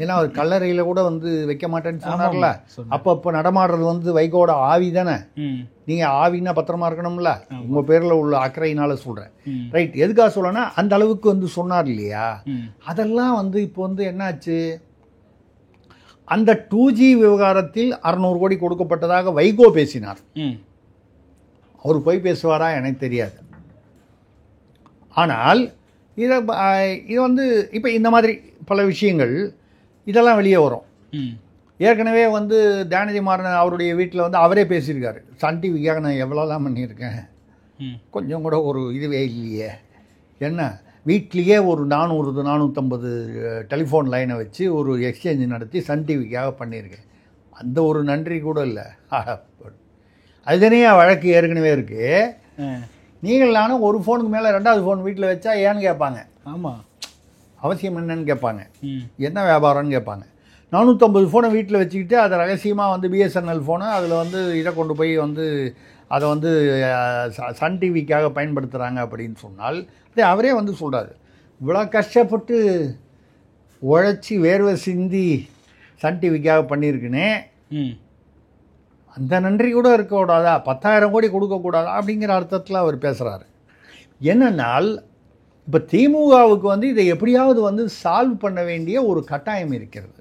Speaker 1: ஏன்னா அவர் கல்லறையில் கூட வந்து வைக்க மாட்டேன்னு சொன்னார்ல, அப்போ நடமாடுறது வந்து வைகோட ஆவி தானே. நீங்கள் ஆவின்னா பத்திரமா இருக்கணும்ல, உங்கள் பேரில் உள்ள அக்கறையினால சொல்கிறேன். ரைட், எதுக்காக சொல்லனா அந்த அளவுக்கு வந்து சொன்னார் இல்லையா. அதெல்லாம் வந்து இப்போ வந்து என்னாச்சு, அந்த 2G விவகாரத்தில் 600 கோடி கொடுக்கப்பட்டதாக வைகோ பேசினார். அவர் போய் பேசுவாரா எனக்கு தெரியாது. ஆனால் இது வந்து இப்போ இந்த மாதிரி பல விஷயங்கள் இதெல்லாம் வெளியே வரும். ஏற்கனவே வந்து தயாநிதி மாறன் அவருடைய வீட்டில் வந்து அவரே பேசியிருக்காரு, சன் டிவிக்காக நான் எவ்வளோலாம் பண்ணியிருக்கேன், கொஞ்சம் கூட ஒரு இதுவே இல்லையே, என்ன வீட்லேயே ஒரு 400-450 டெலிஃபோன் லைனை வச்சு ஒரு எக்ஸ்சேஞ்ச் நடத்தி சன் டிவிக்காக பண்ணியிருக்கேன், அந்த ஒரு நன்றி கூட இல்லை. அதுதானே வழக்கு ஏற்கனவே இருக்குது. நீங்கள் நானும் ஒரு ஃபோனுக்கு மேலே 2வது ஃபோன் வீட்டில் வச்சா ஏன்னு கேட்பாங்க.
Speaker 2: ஆமாம்,
Speaker 1: அவசியம் என்னன்னு கேட்பாங்க, என்ன வியாபாரம்னு கேட்பாங்க. 450 ஃபோனை வீட்டில் வச்சுக்கிட்டு அதை ரகசியமாக வந்து பிஎஸ்என்எல் ஃபோனை அதில் வந்து இதை கொண்டு போய் வந்து அதை வந்து சன் டிவிக்காக பயன்படுத்துகிறாங்க அப்படின்னு சொன்னால் அவரே வந்து சொல்கிறாரு, இவ்வளோ கஷ்டப்பட்டு உழைச்சி வேர்வை சிந்தி சன் டிவிக்காக பண்ணியிருக்குனே, அந்த நன்றி கூட இருக்கக்கூடாதா, 10,000 கோடி கொடுக்கக்கூடாதா அப்படிங்கிற அர்த்தத்தில் அவர் பேசுகிறாரு. என்னென்னால் இப்போ திமுகவுக்கு வந்து இதை எப்படியாவது வந்து சால்வ் பண்ண வேண்டிய ஒரு கட்டாயம் இருக்கிறது.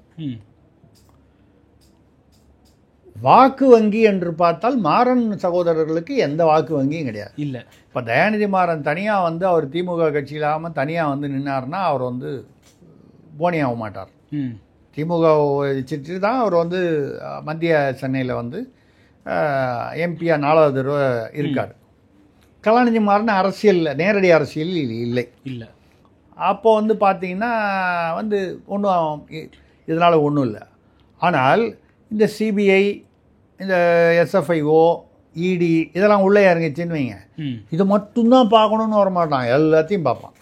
Speaker 1: வாக்கு வங்கி என்று பார்த்தால் மாறன் சகோதரர்களுக்கு எந்த வாக்கு வங்கியும் கிடையாது. இல்லை, இப்போ தயாநிதி மாறன் தனியாக வந்து அவர் திமுக கட்சி இல்லாமல் தனியாக வந்து நின்னார்னா அவர் வந்து போனி ஆக மாட்டார். திமுக வச்சுட்டு தான் அவர் வந்து மத்திய சென்னையில் வந்து எம்பியாக 4வது தடவை இருக்கார். கலாநிதி மாறன் அரசியல், நேரடி அரசியல் இல்லை. அப்போ வந்து பார்த்தீங்கன்னா வந்து ஒன்றும் இதனால் ஒன்றும் இல்லை. ஆனால் இந்த சிபிஐ, இந்த எஸ்எஃப்ஐஓ, இடி இதெல்லாம் உள்ளே இறங்கிச்சின்னு வைங்க, இது மட்டும்தான் பார்க்கணுன்னு வரமாட்டான், எல்லாத்தையும் பார்ப்பான்.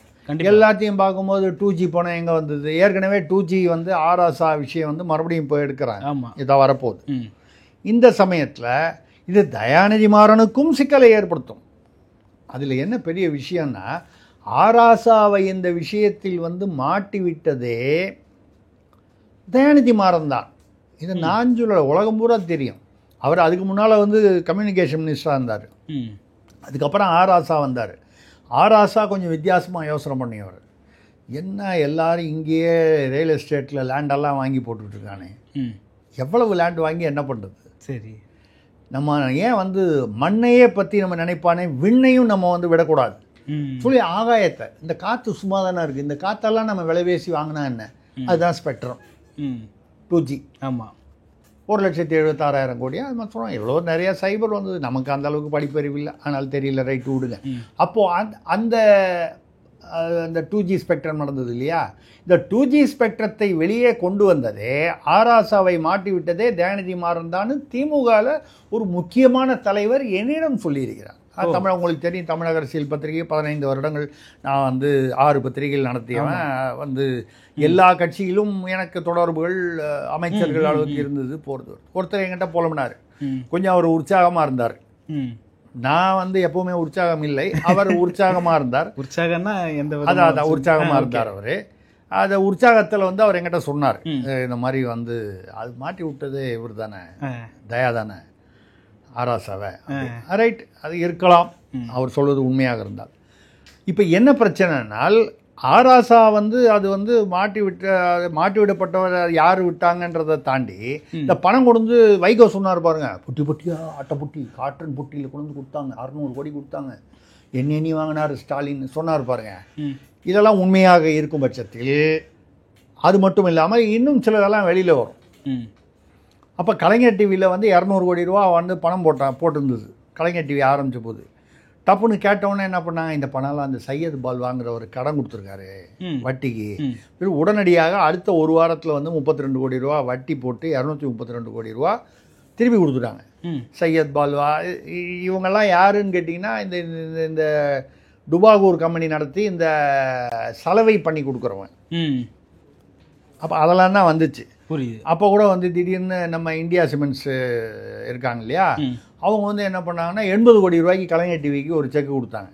Speaker 1: எல்லாத்தையும் பார்க்கும்போது 2G பணம் எங்கே வந்தது, ஏற்கனவே 2G வந்து ஆராசா விஷயம் வந்து மறுபடியும் இப்போ எடுக்கிறாங்க, இதை வரப்போகுது. இந்த சமயத்தில் இது தயாநிதி மாறனுக்கும் சிக்கலை ஏற்படுத்தும். அதில் என்ன பெரிய விஷயம்னா, ஆராசாவை இந்த விஷயத்தில் வந்து மாட்டி விட்டதே தயாநிதி மாறன் தான். இது நான் சொல்ல, உலகம் பூரா தெரியும். அவர் அதுக்கு முன்னால் வந்து கம்யூனிகேஷன் மினிஸ்டராக இருந்தார். அதுக்கப்புறம் ஆராசா வந்தார். ஆராசா கொஞ்சம் வித்தியாசமாக யோசனை பண்ணியவர். என்ன எல்லாரும் இங்கேயே ரியல் எஸ்டேட்டில் லேண்டெல்லாம் வாங்கி போட்டுட்ருக்கானே, எவ்வளவு லேண்ட் வாங்கி என்ன பண்ணுறது, சரி நம்ம ஏன் வந்து மண்ணையே பற்றி நம்ம நினைப்பானே, விண்ணையும் நம்ம வந்து விடக்கூடாது சொல்லி ஆகாயத்தை, இந்த காற்று சும்மா தானே இருக்குது, இந்த காற்றெல்லாம் நம்ம விலை பேசி வாங்கினா என்ன, அதுதான் ஸ்பெக்ட்ரம் 2G. ஆமாம், 1,76,000 கோடி. அது மாதிரி சொல்கிறோம், எவ்வளோ நிறையா சைபர் வந்தது, நமக்கு அந்த அளவுக்கு படிப்பறிவு இல்லை, ஆனால் தெரியல, ரைட்டு விடுங்க. அப்போது அந்த இந்த 2G ஸ்பெக்ட்ரம் நடந்தது இல்லையா, இந்த 2G ஸ்பெக்ட்ரத்தை வெளியே கொண்டு வந்ததே, ஆராசாவை மாட்டி விட்டதே தயாநிதி மாறன் தான் திமுகவில் ஒரு முக்கியமான தலைவர் என்னிடம் சொல்லியிருக்கிறார். தமிழ் உங்களுக்கு தெரியும், தமிழக அரசியல் பத்திரிகை 15 வருடங்கள் நான் வந்து 6 பத்திரிகைகள் நடத்தியவன். வந்து எல்லா கட்சியிலும் எனக்கு தொடர்புகள் அமைச்சர்கள் அளவுக்கு இருந்தது. போகிறது ஒருத்தர் என்கிட்ட புலம்பினார், கொஞ்சம் அவர் உற்சாகமாக இருந்தார். நான் வந்து எப்பவுமே உற்சாகம் இல்லை, அவர் உற்சாகமாக இருந்தார்.
Speaker 2: உற்சாகம்னா எந்த
Speaker 1: அதான் உற்சாகமாக இருந்தார் அவர். அந்த உற்சாகத்தில் வந்து அவர் என்கிட்ட சொன்னார், இந்த மாதிரி வந்து அது மாட்டி விட்டது இவர் தானே, தயா தானே ஆராசாவை. ரைட், அது இருக்கலாம், அவர் சொல்வது உண்மையாக இருந்தால். இப்போ என்ன பிரச்சனைனால், ஆராசா வந்து அது வந்து மாட்டி விடப்பட்டவர் யார் விட்டாங்கன்றதை தாண்டி இந்த பணம் கொண்டு வைகோ சொன்னார் பாருங்க, புட்டி புட்டியா அட்டை புட்டி காட்டன் புட்டியில் கொண்டு கொடுத்தாங்க, 600 கோடி கொடுத்தாங்க, எண்ணி வாங்கினார் ஸ்டாலின் சொன்னார் பாருங்க. இதெல்லாம் உண்மையாக இருக்கும் பட்சத்தில் அது மட்டும் இல்லாமல் இன்னும் சிலதெல்லாம் வெளியில் வரும். அப்போ கலைஞர் டிவியில் வந்து 200 கோடி ரூபா வந்து பணம் போட்டிருந்தது கலைஞர் டிவி ஆரம்பித்த போது. டப்புன்னு கேட்டவுடனே என்ன பண்ணாங்க, இந்த பணம்லாம் அந்த சையத் பால் வாங்குற ஒரு கடன் கொடுத்துருக்காரு வட்டிக்கு. உடனடியாக அடுத்த ஒரு வாரத்தில் வந்து 32 கோடி ரூபா வட்டி போட்டு 232 கோடி ரூபா திருப்பி கொடுத்துட்டாங்க. சையத் பால்வா இவங்கெல்லாம் யாருன்னு கேட்டிங்கன்னா, இந்த டுபாகூர் கம்பெனி நடத்தி இந்த சலவை பண்ணி கொடுக்குறவன். அப்போ அதெல்லாம் தான் வந்துச்சு.
Speaker 2: புரியுது.
Speaker 1: அப்போ கூட வந்து திடீர்னு நம்ம இந்தியா சிமெண்ட்ஸ் இருக்காங்க இல்லையா, அவங்க வந்து என்ன பண்ணாங்கன்னா 80 கோடி ரூபாய்க்கு கலைஞர் டிவிக்கு ஒரு செக் கொடுத்தாங்க.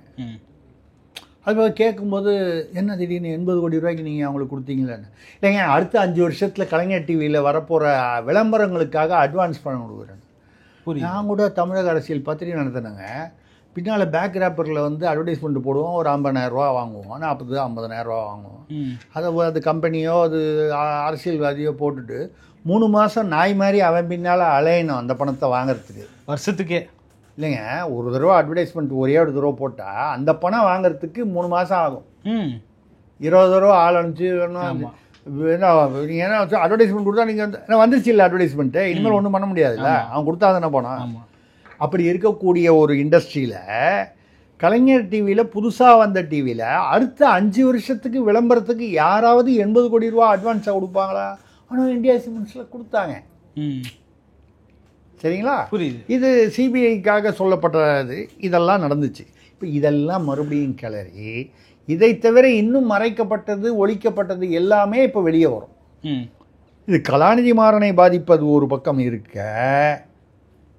Speaker 1: அது கேட்கும்போது என்ன திடீர்னு 80 கோடி ரூபாய்க்கு நீங்கள் அவங்களுக்கு கொடுத்தீங்களேன்னு. இல்லைங்க, அடுத்த 5 வருஷத்தில் கலைஞர் டிவியில் வரப்போகிற விளம்பரங்களுக்காக அட்வான்ஸ் பணம் கொடுக்குறேன். நான் கூட தமிழக அரசியல் பத்திரிகை நடத்தினேங்க. பின்னால் பேக் ரேப்பரில் வந்து அட்வர்டைஸ்மெண்ட் போடுவோம், ஒரு 50,000 ரூபா வாங்குவோம், 50,000 ரூபா வாங்குவோம். அது கம்பெனியோ அது அரசியல்வாதியோ போட்டுட்டு 3 மாதம் நாய் மாதிரி அவன் பின்னால் அலையணும் அந்த பணத்தை வாங்கிறதுக்கு, வருஷத்துக்கே. இல்லைங்க, ஒரு தடவை அட்வர்டைஸ்மெண்ட் ஒரே ஒரு தடவை போட்டால் அந்த பணம் வாங்கிறதுக்கு 3 மாதம் ஆகும். 20 தடவை ஆள் அனுப்பிச்சு ஏன்னா அட்வர்டைஸ்மெண்ட் கொடுத்தா நீங்கள் வந்துருச்சு இல்லை அட்வர்டைஸ்மெண்ட்டு, இனிமேல் ஒன்றும் பண்ண முடியாதுல்ல, அவன் கொடுத்தா தானே பணம். அப்படி இருக்கக்கூடிய ஒரு இண்டஸ்ட்ரியில் கலைஞர் டிவியில் புதுசாக வந்த டிவியில் அடுத்த 5 வருஷத்துக்கு விளம்பரத்துக்கு யாராவது 80 கோடி ரூபா அட்வான்ஸாக கொடுப்பாங்களா? ஆனால் இந்தியா சிமெண்ட்ஸில் கொடுத்தாங்க. சரிங்களா? புரியுது. இது சிபிஐக்காக சொல்லப்பட்டது, இதெல்லாம் நடந்துச்சு. இப்போ இதெல்லாம் மறுபடியும் கிளறி இதை தவிர இன்னும் மறைக்கப்பட்டது ஒழிக்கப்பட்டது எல்லாமே இப்போ வெளியே வரும். இது கலாநிதி மாறனை பாதிப்பது ஒரு பக்கம் இருக்க,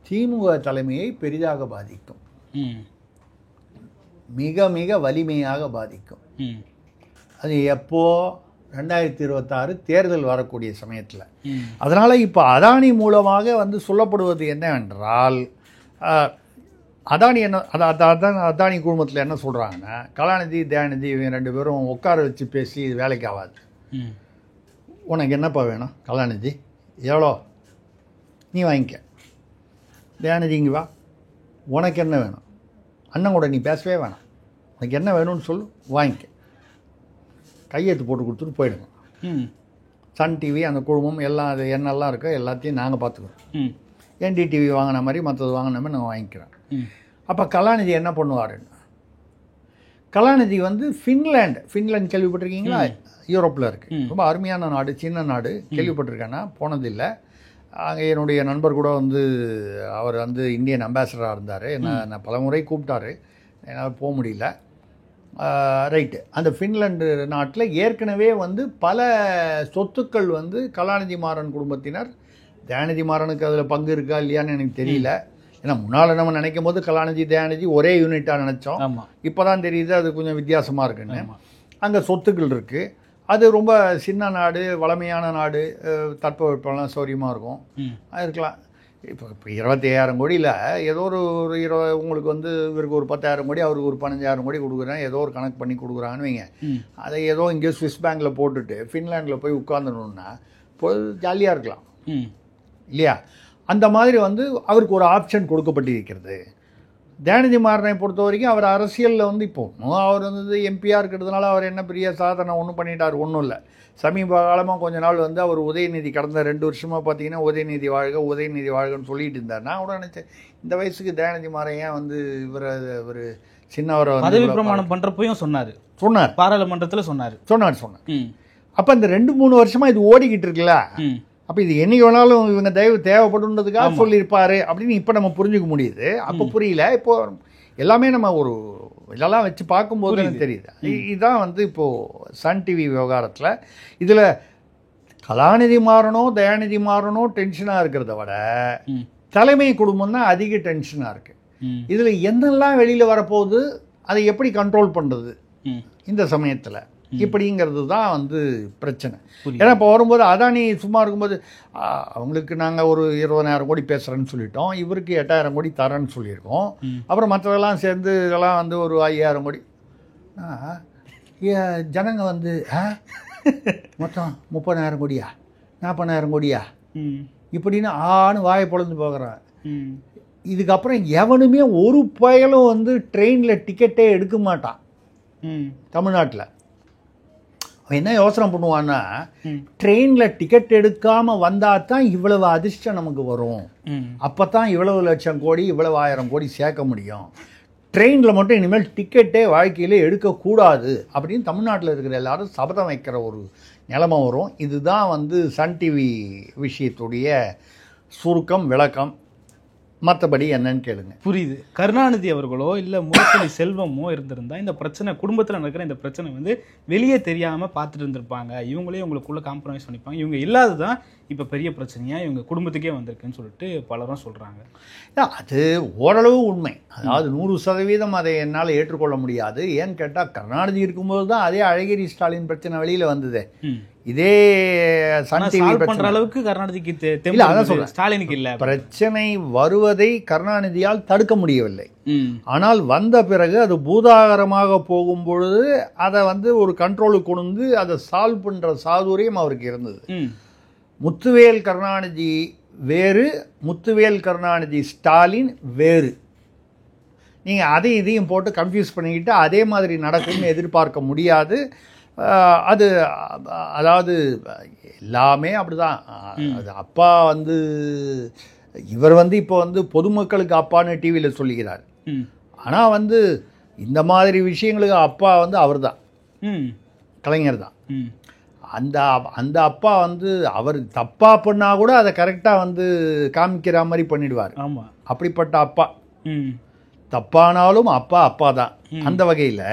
Speaker 1: திமுக தலைமையை பெரிதாக பாதிக்கும், மிக மிக வலிமையாக பாதிக்கும். அது எப்போ 2026 தேர்தல் வரக்கூடிய சமயத்தில். அதனால் இப்போ அதானி மூலமாக வந்து சொல்லப்படுவது என்னவென்றால், அதானி என்ன அதானி குழுமத்தில் என்ன சொல்கிறாங்கன்னா, கலாநிதி தயாநிதி இவங்க 2 பேரும் உட்கார வச்சு பேசி இது வேலைக்கு ஆகாது. உனக்கு என்னப்பா வேணும் கலாநிதி, எவ்வளோ நீ வாங்கிக்க, தயாநிதி இங்கே வா, உனக்கு என்ன வேணும், அண்ணன் கூட நீ பேசவே வேணாம், உனக்கு என்ன வேணும்னு சொல்லு வாங்கிக்க, கையெழுத்து போட்டு கொடுத்துட்டு போயிடுங்க. சன் டிவி அந்த குழுமம் எல்லாம் அது என்னெல்லாம் இருக்கோ எல்லாத்தையும் நாங்கள் பார்த்துக்குறோம். என்டிடிவி வாங்கின மாதிரி மற்றது வாங்கின மாதிரி நாங்கள் வாங்கிக்கிறோம். அப்போ கலாநிதி என்ன பண்ணுவாருன்னு, கலாநிதி வந்து ஃபின்லாந்து கேள்விப்பட்டிருக்கீங்களா? யூரோப்பில் இருக்குது, ரொம்ப அருமையான நாடு, சின்ன நாடு. கேள்விப்பட்டிருக்கேன்னா போனதில்லை. அங்கே என்னுடைய நண்பர் கூட வந்து அவர் வந்து இந்தியன் அம்பாசிடராக இருந்தார். என்ன பல முறை கூப்பிட்டாரு, என்னால் போக முடியல. ரைட்டு. அந்த ஃபின்லாந்து நாட்டில் ஏற்கனவே வந்து பல சொத்துக்கள் வந்து கலாநிதி மாறன் குடும்பத்தினர், தயாநிதி மாறனுக்கு அதில் பங்கு இருக்கா இல்லையான்னு எனக்கு தெரியல. ஏன்னா முன்னால் நம்ம நினைக்கும் போது கலாநிதி தயாநிதி ஒரே யூனிட்டாக நினச்சோம். இப்போ தான் தெரியுது அது கொஞ்சம் வித்தியாசமாக இருக்குன்னு. அங்கே சொத்துக்கள் இருக்குது. அது ரொம்ப சின்ன நாடு, வளமையான நாடு, தட்பவெப்பம்லாம் சௌரியமாக இருக்கும், இருக்கலாம். இப்போ 25,000 கோடியில் ஏதோ ஒரு உங்களுக்கு வந்து இவருக்கு ஒரு 10,000 கோடி, அவருக்கு ஒரு 15,000 கோடி கொடுக்குறேன், ஏதோ ஒரு கணக்கு பண்ணி கொடுக்குறான்னு வைங்க. அதை ஏதோ இங்கே ஸ்விஸ் பேங்கில் போட்டுட்டு ஃபின்லாண்டில் போய் உட்காந்துடணுன்னா போய் ஜாலியாக இருக்கலாம் இல்லையா? அந்த மாதிரி வந்து அவருக்கு ஒரு ஆப்ஷன் கொடுக்கப்பட்டிருக்கிறது. தயாநிதி மாறனை பொறுத்த வரைக்கும் அவர் அரசியலில் வந்து இப்போ அவர் வந்து எம்பியாக இருக்கிறதுனால அவர் என்ன பெரிய சாதனை ஒன்றும் பண்ணிட்டார், ஒன்றும் இல்லை. சமீப காலமாக கொஞ்ச நாள் வந்து அவர் உதயநிதி கடந்த 2 வருஷமாக பார்த்தீங்கன்னா உதயநிதி வாழ்கன்னு சொல்லிட்டு இருந்தார். நான் கூட நினச்சேன், இந்த வயசுக்கு தயாநிதி மாறன் ஏன் வந்து இவர் சின்னவரை
Speaker 2: பதவி பிரமாணம் பண்றப்பையும்
Speaker 1: சொன்னார்,
Speaker 2: பாராளுமன்றத்தில் சொன்னார்.
Speaker 1: அப்போ இந்த 2-3 வருஷமா இது ஓடிக்கிட்டு இருக்குல்ல, அப்போ இது என்னைக்கு வேணாலும் இவங்க தேவைப்படுன்றதுக்காக சொல்லியிருப்பாரு அப்படின்னு இப்போ நம்ம புரிஞ்சுக்க முடியுது. அப்போ புரியல. இப்போ எல்லாமே நம்ம ஒரு இதெல்லாம் வச்சு பார்க்கும்போது எனக்கு தெரியுது. இதுதான் வந்து இப்போது சன் டிவி விவகாரத்தில் இதில் கலாநிதி மாறணும், தயாநிதி மாறணும் டென்ஷனாக இருக்கிறத விட தலைமை குடும்பம் தான் அதிக டென்ஷனாக இருக்குது. இதில் என்னெல்லாம் வெளியில் வரப்போகுது, அதை எப்படி கண்ட்ரோல் பண்ணுறது இந்த சமயத்தில் இப்படிங்கிறது தான் வந்து பிரச்சனை. ஏன்னா இப்போ வரும்போது அதானி சும்மா இருக்கும்போது அவங்களுக்கு நாங்கள் ஒரு 20,000 கோடி பேசுகிறேன்னு சொல்லிட்டோம், இவருக்கு 8,000 கோடி தரேன்னு சொல்லியிருக்கோம். அப்புறம் மற்றதெல்லாம் சேர்ந்து இதெல்லாம் வந்து ஒரு 5,000 கோடி. ஜனங்க வந்து மொத்தம் 30,000 கோடியா 40,000 கோடியா இப்படின்னு வாயை பொழந்து போகிறான். இதுக்கப்புறம் எவனுமே ஒரு பயலும் வந்து ட்ரெயினில் டிக்கெட்டே எடுக்க மாட்டான் தமிழ்நாட்டில். அவன் என்ன யோசனை பண்ணுவான்னா, ட்ரெயினில் டிக்கெட் எடுக்காமல் வந்தால் தான் இவ்வளவு அதிர்ஷ்டம் நமக்கு வரும், அப்போ தான் இவ்வளவு லட்சம் கோடி இவ்வளவு 1000 கோடி சேர்க்க முடியும், ட்ரெயினில் மட்டும் இனிமேல் டிக்கெட்டே வாழ்க்கையிலே எடுக்கக்கூடாது அப்படின்னு தமிழ்நாட்டில் இருக்கிற எல்லாரும் சபதம் வைக்கிற ஒரு நிலைமை வரும். இதுதான் வந்து சன் டிவி விஷயத்துடைய சுருக்கம், விளக்கம். மற்றபடி என்னன்னு கேளுங்க.
Speaker 2: புரியுது. கருணாநிதி அவர்களோ இல்லை முரசொலி செல்வமோ இருந்திருந்தா இந்த பிரச்சனை, குடும்பத்தில் நடக்கிற இந்த பிரச்சனை வந்து வெளியே தெரியாமல் பார்த்துட்டு இருந்திருப்பாங்க, இவங்களே உங்களுக்குள்ள காம்ப்ரமைஸ் பண்ணிப்பாங்க. இவங்க இல்லாததான் இப்போ பெரிய பிரச்சனையாக இவங்க குடும்பத்துக்கே வந்திருக்குன்னு சொல்லிட்டு பலரும் சொல்கிறாங்க.
Speaker 1: அது ஓரளவு உண்மை. அதாவது 100% அதை என்னால் ஏற்றுக்கொள்ள முடியாது. ஏன்னு கேட்டால் கருணாநிதி இருக்கும்போது தான் அதே அழகிரி ஸ்டாலின் பிரச்சனை வெளியில் வந்தது. இதே சன் டிவி
Speaker 2: பண்ற அளவுக்கு கருணாநிதிக்கு ஸ்டாலினுக்கு இல்ல.
Speaker 1: பிரச்சனை வருவதை கருணாநிதியால் தடுக்க முடியவில்லை. ஆனால் வந்த பிறகு அது பூதாகரமாக போகும் பொழுது அதை வந்து ஒரு கண்ட்ரோலுக்கு கொண்டு அதை சால்வ் பண்ற சாதுரியம் அவருக்கு இருந்தது. முத்துவேல் கருணாநிதி வேறு, முத்துவேல் கருணாநிதி ஸ்டாலின் வேறு. நீங்கள் அதையும் இதையும் போட்டு கன்ஃபியூஸ் பண்ணிக்கிட்டு அதே மாதிரி நடக்கும்னு எதிர்பார்க்க முடியாது. அது அதாவது எல்லாமே அப்படிதான். அது அப்பா வந்து இவர் வந்து இப்போ வந்து பொதுமக்களுக்கு அப்பான்னு டிவியில் சொல்லிக்கிறார். ஆனால் வந்து இந்த மாதிரி விஷயங்களுக்கு அப்பா வந்து அவர் தான், கலைஞர் தான். அந்த அப்பா வந்து அவர் தப்பா பண்ணா கூட அதை கரெக்டாக வந்து காமிக்கிற மாதிரி பண்ணிடுவார்.
Speaker 2: ஆமாம்,
Speaker 1: அப்படிப்பட்ட அப்பா. தப்பானாலும் அப்பா அப்பா தான். அந்த வகையில்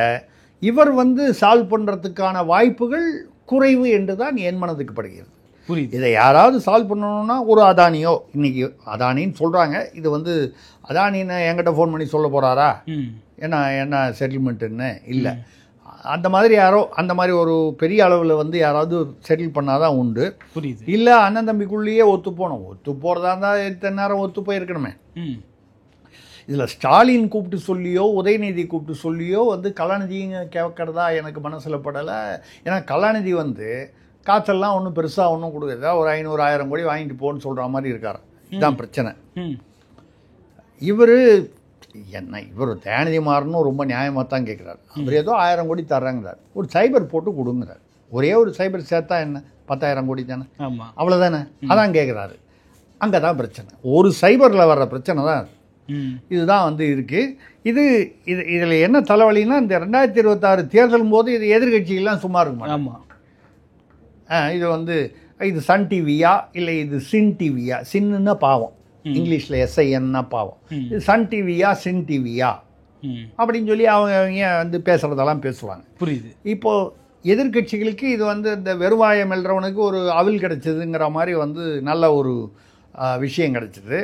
Speaker 1: இவர் வந்து சால்வ் பண்ணுறதுக்கான வாய்ப்புகள் குறைவு என்று தான் என் மனதுக்கு படுகிறது.
Speaker 2: புரியுது.
Speaker 1: இதை யாராவது சால்வ் பண்ணணும்னா ஒரு அதானியோ, இன்னைக்கு அதானின்னு சொல்கிறாங்க, இது வந்து அதானின்னு என்கிட்ட ஃபோன் பண்ணி சொல்ல போகிறாரா என்ன செட்டில்மெண்ட்டுன்னு இல்லை. அந்த மாதிரி யாரோ அந்த மாதிரி ஒரு பெரிய அளவில் வந்து யாராவது செட்டில் பண்ணாதான் உண்டு.
Speaker 2: புரியுது.
Speaker 1: இல்லை அண்ணன் தம்பிக்குள்ளேயே ஒத்து போகிறதா இருந்தால் இத்தனை நேரம் ஒத்து போயிருக்கணுமே. இதில் ஸ்டாலின் கூப்பிட்டு சொல்லியோ உதயநிதி கூப்பிட்டு சொல்லியோ வந்து கலாநிதிங்க கேட்கறதா எனக்கு மனசில் படலை. ஏன்னா கலாநிதி வந்து காற்றெல்லாம் ஒன்றும் பெருசாக ஒன்றும் கொடுக்குறதா ஒரு 500-1000 கோடி வாங்கிட்டு போன்னு சொல்கிற மாதிரி இருக்கார். இதுதான் பிரச்சனை. இவர் தயாநிதி மாறணும் ரொம்ப நியாயமாக தான் கேட்குறாரு. அவர் ஏதோ 1000 கோடி தர்றாங்கிறார். ஒரு சைபர் போட்டு கொடுங்கிறார். ஒரே ஒரு சைபர் சேர்த்தா என்ன 10,000 கோடி தானே, அவ்வளோதானே, அதான் கேட்குறாரு. அங்கே தான் பிரச்சனை. ஒரு சைபரில் வர்ற பிரச்சனை தான் இதுதான் வந்து இருக்குது. இதில் என்ன தலைவலின்னா, இந்த 2026 தேர்தலும் போது இது எதிர்கட்சிகள்லாம் சும்மா இருக்கும்.
Speaker 2: ஆமாம்,
Speaker 1: இது வந்து இது சன் டிவியா இல்லை இது சின் டிவியா, சின்னுன்னா பாவம், இங்கிலீஷில் SINன்னா பாவம், இது சன் டிவியா சின் டிவியா அப்படின்னு சொல்லி அவங்க வந்து பேசுகிறதெல்லாம் பேசுவாங்க.
Speaker 2: புரியுது.
Speaker 1: இப்போது எதிர்கட்சிகளுக்கு இது வந்து இந்த வெறுவாயம் எழுறவனுக்கு ஒரு அவில் கிடச்சிதுங்கிற மாதிரி வந்து நல்ல ஒரு விஷயம் கிடச்சிது.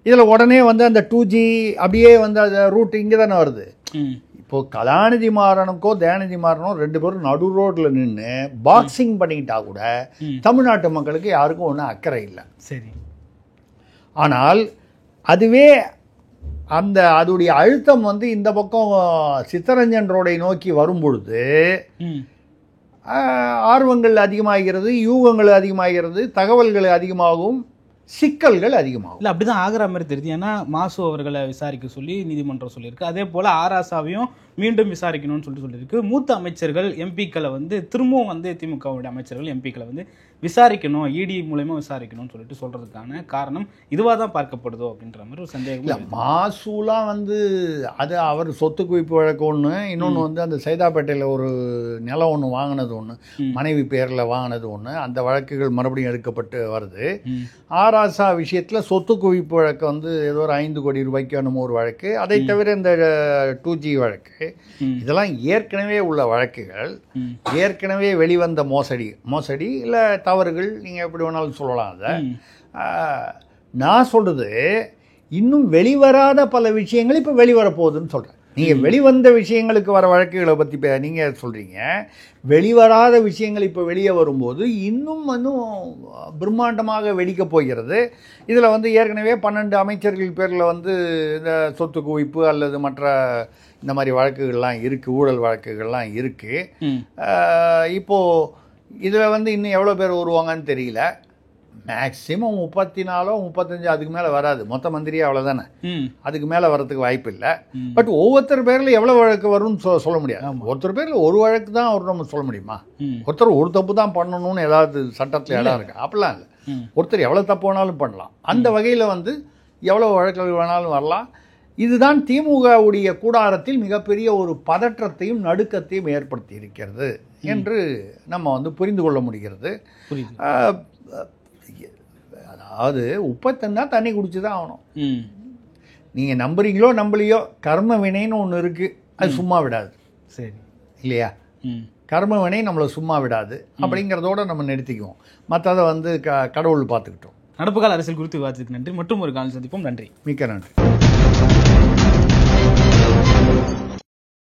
Speaker 1: இதில் உடனே வந்து அந்த 2G அப்படியே வந்து அந்த ரூட் இங்கே தானே வருது. இப்போது கலாநிதி மாறனுக்கோ தயாநிதி மாறனோ 2 பேரும் நடு ரோட்டில் நின்று பாக்ஸிங் பண்ணிக்கிட்டா கூட தமிழ்நாட்டு மக்களுக்கு யாருக்கும் ஒன்றும் அக்கறை இல்லை.
Speaker 2: சரி.
Speaker 1: ஆனால் அதுவே அதோடைய அழுத்தம் வந்து இந்த பக்கம் சித்தரஞ்சன் ரோடை நோக்கி வரும்பொழுது ஆர்வங்கள் அதிகமாகிறது, யூகங்கள் அதிகமாகிறது, தகவல்கள் அதிகமாகும், சிக்கல்கள் அதிகமாகும்.
Speaker 2: இல்லை அப்படிதான் ஆகிற மாதிரி தெரியுது. ஏன்னா மாசு அவர்களை விசாரிக்க சொல்லி நீதிமன்றம் சொல்லியிருக்கு. அதே போல் ஆராசாவையும் மீண்டும் விசாரிக்கணும்னு சொல்லியிருக்கு. மூத்த அமைச்சர்கள் எம்பிக்களை வந்து திரும்பவும் வந்து திமுகவுடைய அமைச்சர்கள் எம்பிக்களை வந்து விசாரிக்கணும், இடி மூலயமா விசாரிக்கணும்னு சொல்லிட்டு சொல்றதுக்கான காரணம் இதுவாக தான் பார்க்கப்படுதோ அப்படின்ற மாதிரி ஒரு சந்தேகம்.
Speaker 1: மாசூலாம் வந்து அது அவர் சொத்து குவிப்பு வழக்கு ஒன்று, இன்னொன்று வந்து அந்த சைதாப்பேட்டையில் ஒரு நிலம் ஒன்று வாங்கினது ஒன்று, மனைவி பேரில் வாங்கினது ஒன்று, அந்த வழக்குகள் மறுபடியும் எடுக்கப்பட்டு வருது. ஆராசா விஷயத்தில் சொத்து குவிப்பு வழக்கு வந்து ஏதோ ஒரு 5 கோடி ரூபாய்க்கு என்னமோ ஒரு வழக்கு. அதை தவிர இந்த 2G வழக்கு, இதெல்லாம் ஏற்கனவே உள்ள வழக்குகள், ஏற்கனவே வெளிவந்த மோசடி இல்லை தவறுகள், நீங்கள் எப்படி வேணாலும் சொல்லலாம். அதை நான் சொல்கிறது, இன்னும் வெளிவராத பல விஷயங்கள் இப்போ வெளிவரப்போகுதுன்னு சொல்கிறேன். நீங்கள் வெளிவந்த விஷயங்களுக்கு வர வழக்குகளை பற்றி நீங்கள் சொல்கிறீங்க, வெளிவராத விஷயங்கள் இப்போ வெளியே வரும்போது இன்னும் பிரம்மாண்டமாக வெடிக்கப் போகிறது. இதில் வந்து ஏற்கனவே 12 அமைச்சர்கள் பேரில் வந்து இந்த சொத்து குவிப்பு அல்லது மற்ற இந்த மாதிரி வழக்குகள்லாம் இருக்குது, ஊழல் வழக்குகள்லாம் இருக்குது. இப்போது இதில் வந்து இன்னும் எவ்வளோ பேர் வருவாங்கன்னு தெரியல. மேக்ஸிமம் 34 35 அதுக்கு மேலே வராது. மொத்த மந்திரியே அவ்வளோதானே, அதுக்கு மேலே வரதுக்கு வாய்ப்பு இல்லை. பட் ஒவ்வொருத்தர் பேரில் எவ்வளோ வழக்கு வரும்னு சொல்ல முடியாது. ஒருத்தர் பேரில் ஒரு வழக்கு தான் வரும் நம்ம சொல்ல முடியுமா? ஒருத்தர் ஒரு தப்பு தான் பண்ணணும்னு ஏதாவது சட்டத்தில் இடம் இருக்கு? அப்படிலாம் இல்லை. ஒருத்தர் எவ்வளோ தப்பு வேணாலும் பண்ணலாம். அந்த வகையில் வந்து எவ்வளோ வழக்குகள் வேணாலும் வரலாம். இதுதான் திமுகவுடைய கூடாரத்தில் மிகப்பெரிய ஒரு பதற்றத்தையும் நடுக்கத்தையும் ஏற்படுத்தி இருக்கிறது என்று நம்ம வந்து புரிந்து கொள்ள முடிகிறது. அதாவது உப்பை தந்தா தண்ணி குடிச்சு தான் ஆகணும். நீங்கள் நம்புறீங்களோ நம்பலையோ, கர்ம வினைன்னு ஒன்று இருக்குது, அது சும்மா விடாது. சரி இல்லையா? கர்ம வினை நம்மளை சும்மா விடாது. அப்படிங்கிறதோட நம்ம நிறுத்திக்குவோம். மற்றதை வந்து கடவுள் பார்த்துக்கிட்டோம்.
Speaker 2: நடப்பு கால அரசியல் குறித்து விவாதத்துக்கு நன்றி. மற்றும் ஒரு காலம் சந்திப்போம். நன்றி.
Speaker 1: மிக்க நன்றி.